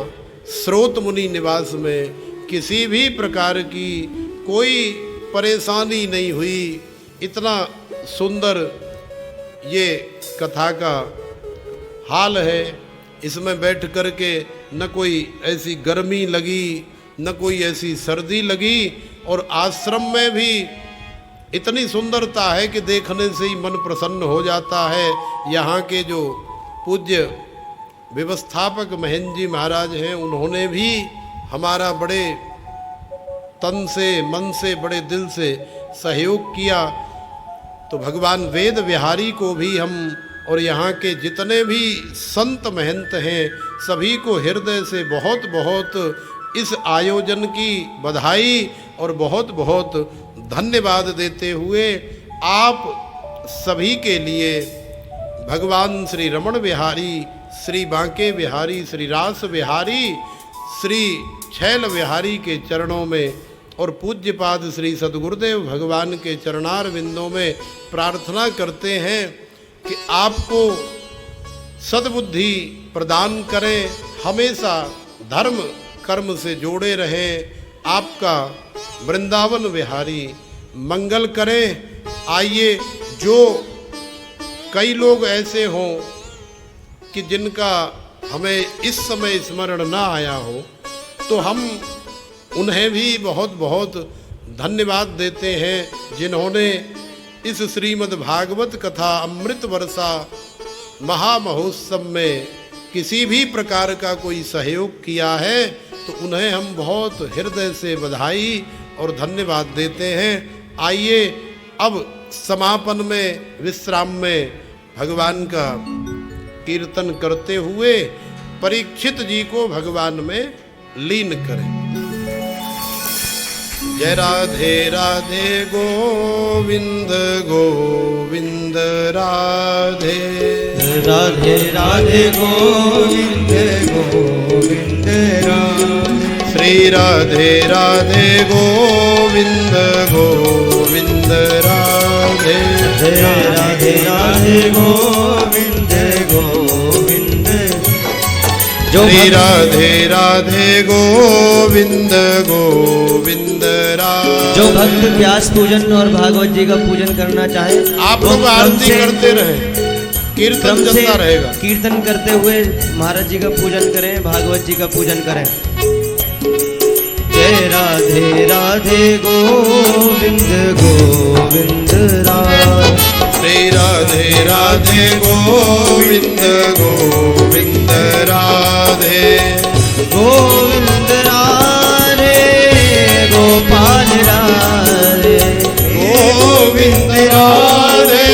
स्रोत मुनि निवास में किसी भी प्रकार की कोई परेशानी नहीं हुई। इतना सुंदर ये कथा का हाल है, इसमें बैठ करके न कोई ऐसी गर्मी लगी, न कोई ऐसी सर्दी लगी। और आश्रम में भी इतनी सुंदरता है कि देखने से ही मन प्रसन्न हो जाता है। यहाँ के जो पूज्य व्यवस्थापक महेंद्र जी महाराज हैं, उन्होंने भी हमारा बड़े तन से मन से बड़े दिल से सहयोग किया। तो भगवान वेद बिहारी को भी हम और यहाँ के जितने भी संत महंत हैं सभी को हृदय से बहुत बहुत इस आयोजन की बधाई और बहुत बहुत धन्यवाद देते हुए आप सभी के लिए भगवान श्री रमण बिहारी, श्री बांके बिहारी, श्री रास बिहारी, श्री छैल बिहारी के चरणों में और पूज्यपाद श्री सद्गुरुदेव भगवान के चरणार बिंदों में प्रार्थना करते हैं कि आपको सद्बुद्धि प्रदान करें, हमेशा धर्म कर्म से जोड़े रहें, आपका वृंदावन बिहारी मंगल करें। आइए, जो कई लोग ऐसे हों कि जिनका हमें इस समय स्मरण ना आया हो, तो हम उन्हें भी बहुत बहुत धन्यवाद देते हैं जिन्होंने इस श्रीमद् भागवत कथा अमृत वर्षा महामहोत्सव में किसी भी प्रकार का कोई सहयोग किया है, तो उन्हें हम बहुत हृदय से बधाई और धन्यवाद देते हैं। आइए अब समापन में, विश्राम में भगवान का कीर्तन करते हुए परीक्षित जी को भगवान में लीन करें। जय राधे राधे गोविंद गोविंद राधे, राधे राधे गोविंद गोविंद राधे, श्री राधे राधे गोविंद गोविंद राधे, राधे राधे गोविंद गोविंद। श्री राधे राधे गोविंद गोविंद राधे। जो भक्त व्यास पूजन और भागवत जी का पूजन करना चाहे, आप लोग आरती करते रहे, कीर्तन चलता रहेगा। कीर्तन करते हुए महाराज जी का पूजन करें, भागवत जी का पूजन करें। जय राधे राधे गोविंद गोविंद राधे, श्री राधे राधे गोविंद गोविंद राधे, गोविंद राधे गोपाल राधे, गोविंद राधे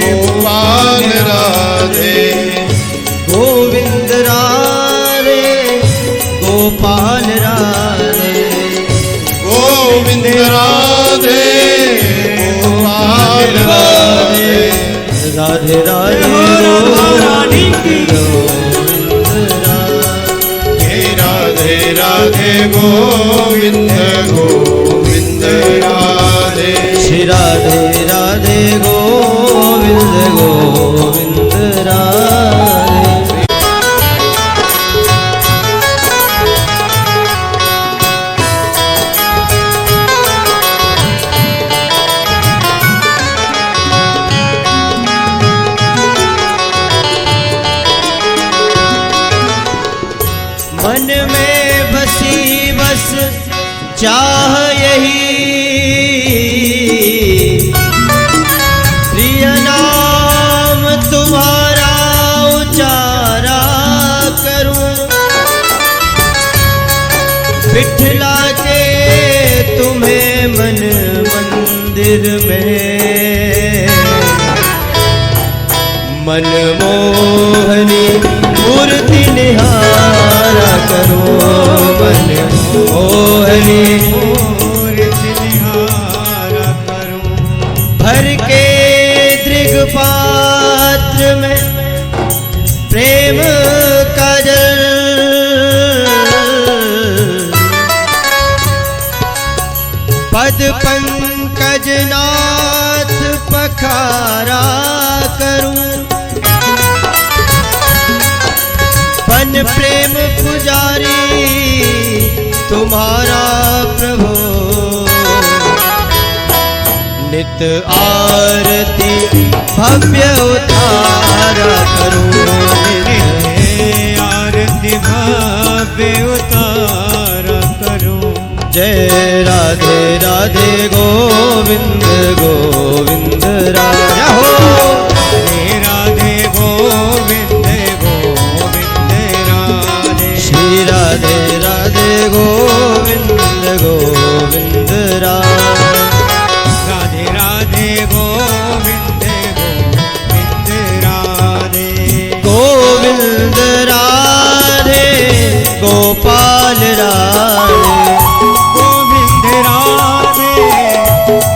गोपाल राधे, गोविंद राधे गोपाल राधे, गोविंद राधे गोपाल राधे, राधे राधे राधे राधे गोविंद गोविंद राधे, श्री राधे राधे गोविंद गोविंद राधे। मन में बसी बस चाह यही, बिठला के तुम्हें मन मंदिर में, मनमोहनी मूर्ति निहारा करो, मनमोहनी मूर्ति निहारा करो। भर के दृग पात्र में प्रेम का जल, पद पंकज नाथ पखारा करूं, पन प्रेम पुजारी तुम्हारा प्रभु, नित आरती भव्य उतारा करूं, नित आरती भव्य उतारा करूं। जय राधे राधे गोविंद गोविंद राजा हो, राधे राधे गोविंद गोविंद राधे, श्री राधे राधे गोविंद गोविंद राधे, राधे राधे गोविंद गोविंद राधे, गोविंद राधे गोपाल राधे, गोविंद राधे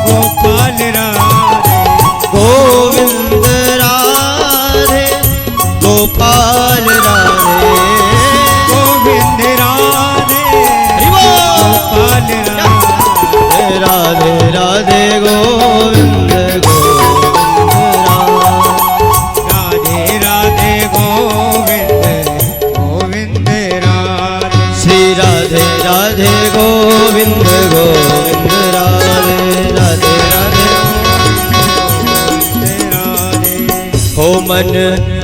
गोपाल राधे, गोविंद राधे गोपाल राधे, गोविंद राधे गोपाल राधे, राधे राधे गोविंद गोविंद राधे, राधे गोविंद गोविंद राधे, श्री राधे राधे गोविंद गोविंद राधे, राधे राधे गोविंद राधे। हो मन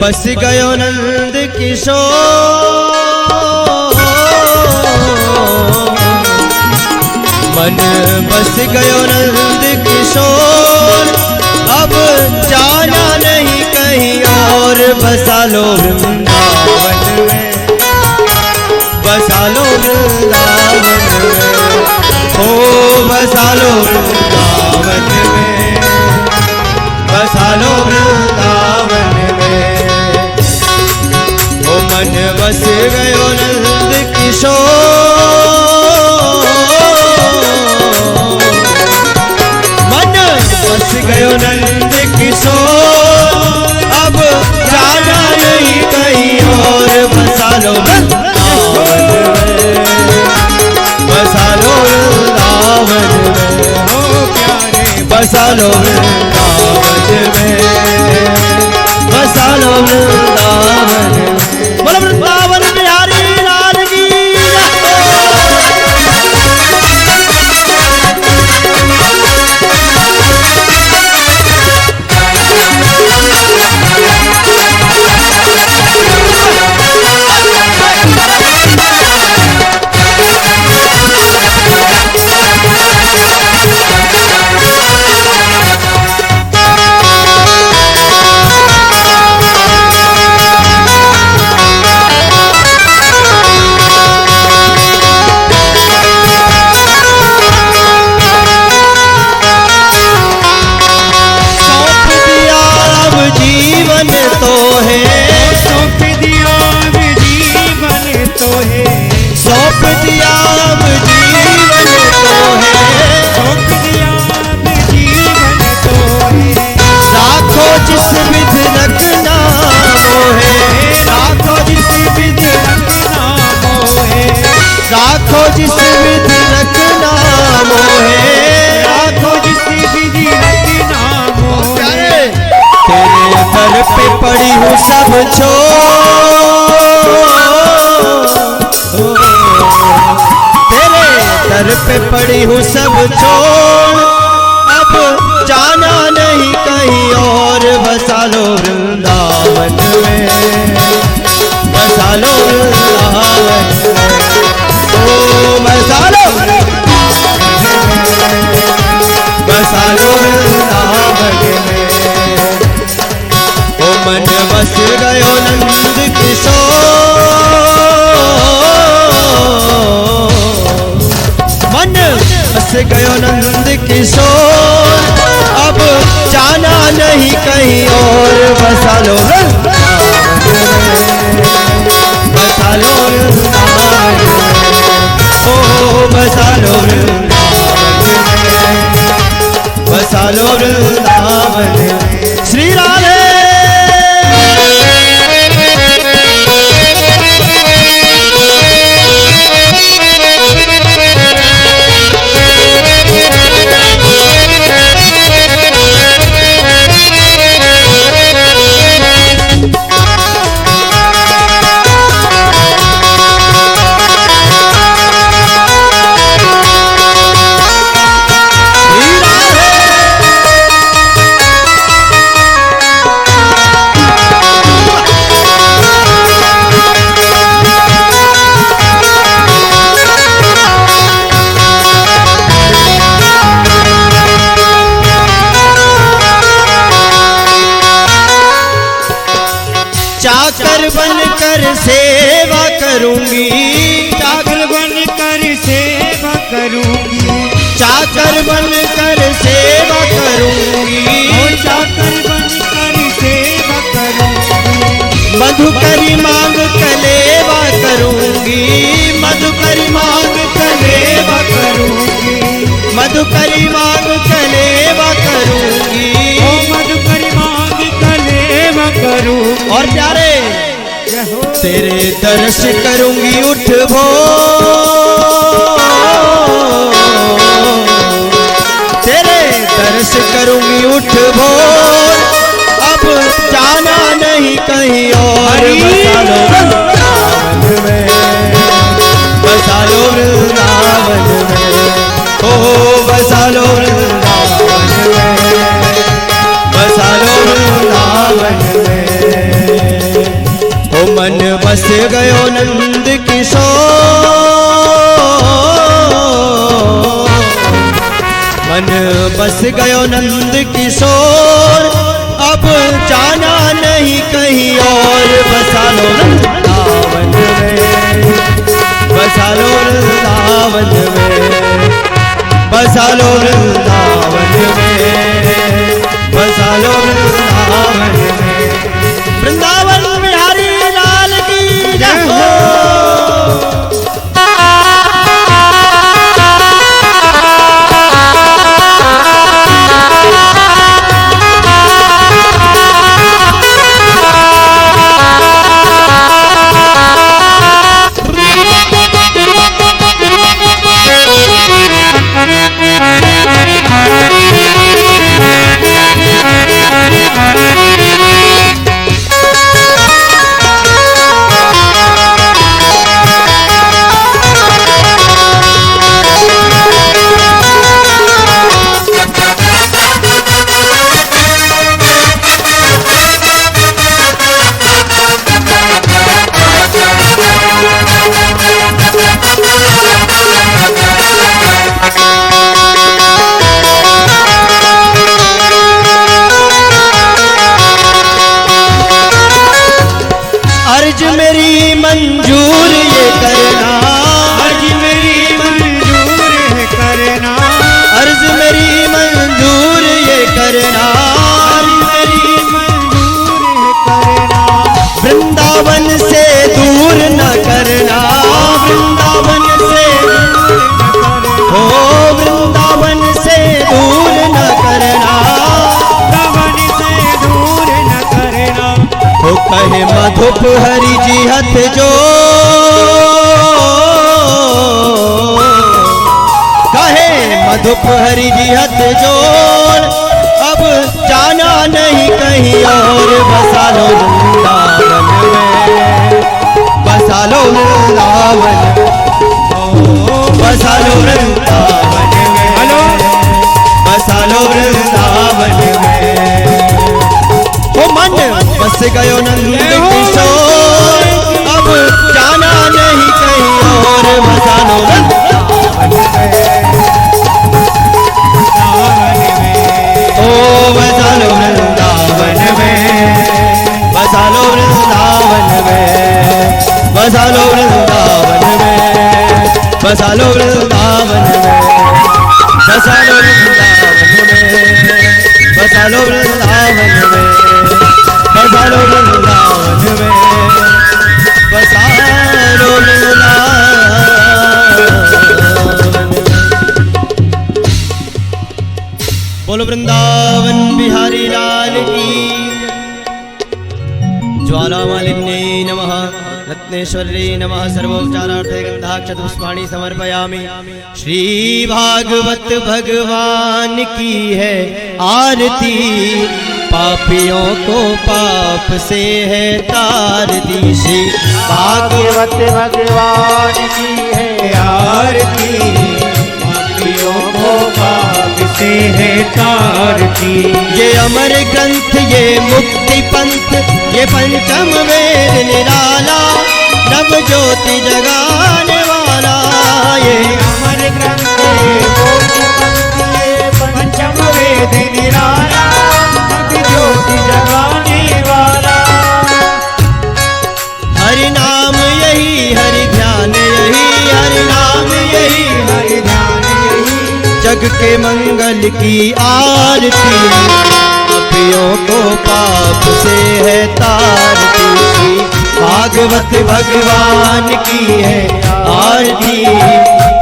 बस गयो नंद किशोर, मन बस गयो नंद किशोर, अब जाना नहीं कहीं और, बसा लो वृंदावन में, बसा लो वृंदावन में, हो बसा लो वृंदावन में, बसा लो वृंदावन में। हो मन बस गयो नंद किशोर, मन बस गयो नंद किशोर, अब जाना नहीं कहीं और, बसा लो वृंदावन में, बसा लो वृंदावन में, हो प्यारे बसा लो वृंदावन में, बसा लो वृंदावन में। बोलो वृंदावन बिहारी लाल की राखो जिस विधि रखना मोहे, राखो जिस विधि रखना मोहे, तेरे दर पे पड़ी हूँ सब छोड़, तेरे दर पे पड़ी हूँ सब छोड़, अब जाना नहीं कहीं और, बसा लो वृंदावन में, बसा लो वृंदावन में, बसा लो बसा लो वृंदावन में। ओ मन बस गयो नंद किशोर, बस गयो नंद किशोर, अब जाना नहीं कहीं और। बसा लो बसा लो ओ बसा लो बसा लो वृंदावन। श्री राधे चाकर बनकर सेवा करूंगी, चाकर बनकर सेवा करूंगी, चाकर बनकर सेवा करूंगी, और चाकर बनकर सेवा करूंगी। मधुकरी मांग कलेवा करूंगी, मधुकरी मांग कलेवा करूंगी, मधुकरी मांग कलेवा करूंगी, ओ मधुकरी मांग कलेवा करूंगी। और प्यारे तेरे दर्श करूंगी उठ भो, तेरे दर्श करूंगी उठ भो, अब जाना नहीं कहीं और। बसा लो वृंदावन में, ओ बसा लो वृंदावन में, बसा लो वृंदावन में। ओ मन बस गयो नंद किशोर, मन बस गयो नंद किशोर, अब जाना नहीं कहीं और। बसा लो वृंदावन में, बसा लो वृंदावन में, बसा लो वृंदावन में, बसा लो वृंदावन में। वृंदावन बिहारी लाल की जय हो। अर्ज मेरी मंजूर ये करना, अर्ज मेरी मंजूर है करना, अर्ज मेरी मंजूर ये करना, अर्ज मेरी मंजूर है करना। वृंदावन से दूर न करना, वृंदावन से हो, वृंदावन से दूर न करना, वृंदावन से दूर न करना। हो कहे मधुप हरि जी हथ जो, कहे मधुप हरि जी हथ जोड़, अब जाना नहीं कहीं और। बसा लो वृंदावन में, बसा लो वृंदावन, बसा लो वृंदावन में, हेलो बसा लो वृंदावन में। ओ मन बस गयो नंद किशोर, अब जाना नहीं कहीं और। बसा लो वृंदावन में, ओ बसा लो वृंदावन में, बसा लो वृंदावन में, बसा लो वृंदावन में, बसा लो वृंदावन में। बोलो वृंदावन बिहारी लाल की। ज्वालामालिन्यै नमः, रत्नेश्वर्यै नमः। सर्वोपचारार्थे गन्धाक्षतपुष्पाणि समर्पयामि। श्री भागवत भगवान की है आरती, पापियों को पाप से है तारती। श्री भागवत भगवान की है आरती, पापियों को पाप से है तारती। ये अमर ग्रंथ, ये मुक्ति पंथ, ये पंचम वेद निराला, नव ज्योति जगाने वाला। ये अमर ग्रंथ, ये मुक्ति पंथ, ये पंचम वेद निराला, नव ज्योति जगाने वाला। हरि नाम यही, हरि ध्यान यही, हरि नाम यही, हरि ध्यान यही, जग के मंगल की आरती, पापियों को पाप से है तारती। श्री भागवत भगवान की है आरती,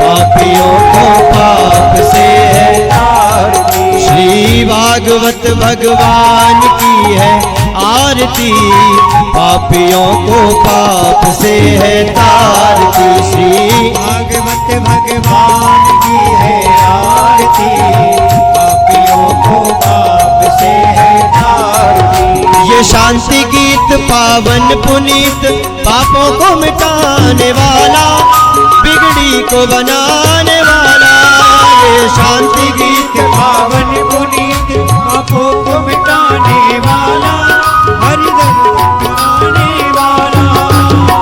पापियों को पाप से है तारती। श्री भागवत भगवान की है आरती, पापियों को पाप से है तारती। श्री भागवत भगवान की है आरती, पापियों को पाप से है तारती। ये शांति गीत पावन पुनीत, पापों को मिटाने वाला, बिगड़ी को बनाने वाला। ये शांति गीत पावन पुनीत, पापों को मिटाने वाला, हरिदर मिटाने वाला।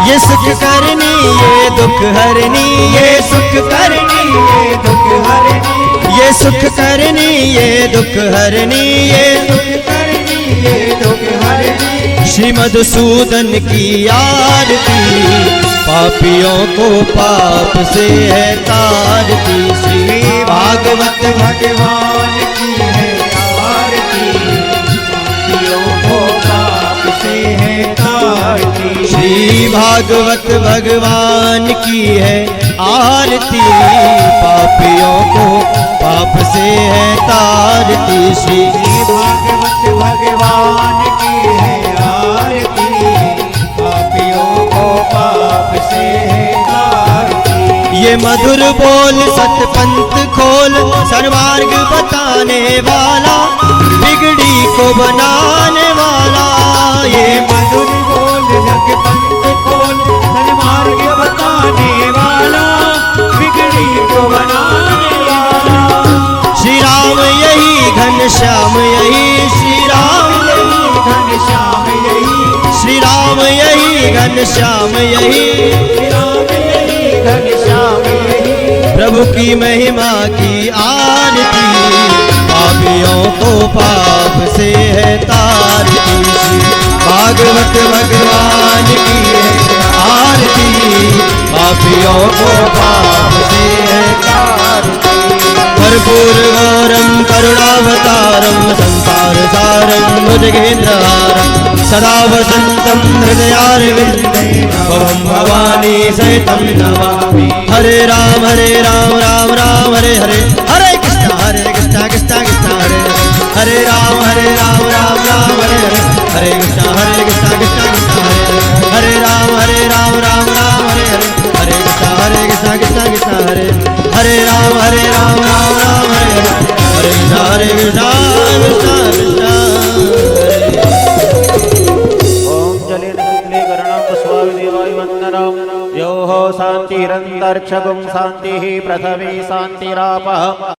ये सुख करनी, ये दुख हरनी, ये सुख करनी, ये दुख हरनी, ये सुख करनी, ये दुख हरनी, ये दुख करनी, ये दुख हरनी। श्री मधुसूदन की आरती, पापियों को पाप से है तारती। श्री भागवत भगवान की है आरती, पापियों को पाप से है तारती। श्री भागवत भगवान की है आरती, पापियों को पाप से है तारती। श्री भागवत भगवान की है आरती, पापियों को पाप से है तारती। ये मधुर बोल सतपंथ खोल, सर्वार्ग बताने वाला, बिगड़ी को बनाने वाला। ये मधुर बोल जगपंथ खोल, सन्मार्ग बताने वाला, बिगड़ी को बनाने वाला। श्री राम यही, घनश्याम यही, श्री राम यही, घनश्याम यही, श्री राम यही, घनश्याम यही, राम यही, घनश्याम यही। प्रभु की महिमा की आरती, पापियों को पाप से है तारती। श्री भागवत भगवान की है आरती, पापियों को पाप से है तारती। कर्पूर गौरम करुणावतारम, संसार सारम भुजगेन्द्रहारम, सदा वसंतम हृदयारविंदे, भवं भवानी सहितं नमामि। हरे राम राम राम हरे हरे, हरे कृष्णा कृष्णा कृष्णा हरे हरे, हरे राम राम राम हरे हरे, हरे कृष्णा कृष्णा कृष्णा हरे हरे, हरे राम राम राम हरे हरे, हरे कृष्णा कृष्णा कृष्णा हरे, हरे राम राम राम हरे हरे, हरे कृष्णा कृष्णा कृष्णा हरे। ओम जलेन शुक्ले कर्णं स्वामी देवाय वंदनम्। यो हो शांतिरन्तरिक्षगुं शान्तिः, पृथिवी शान्तिरापः।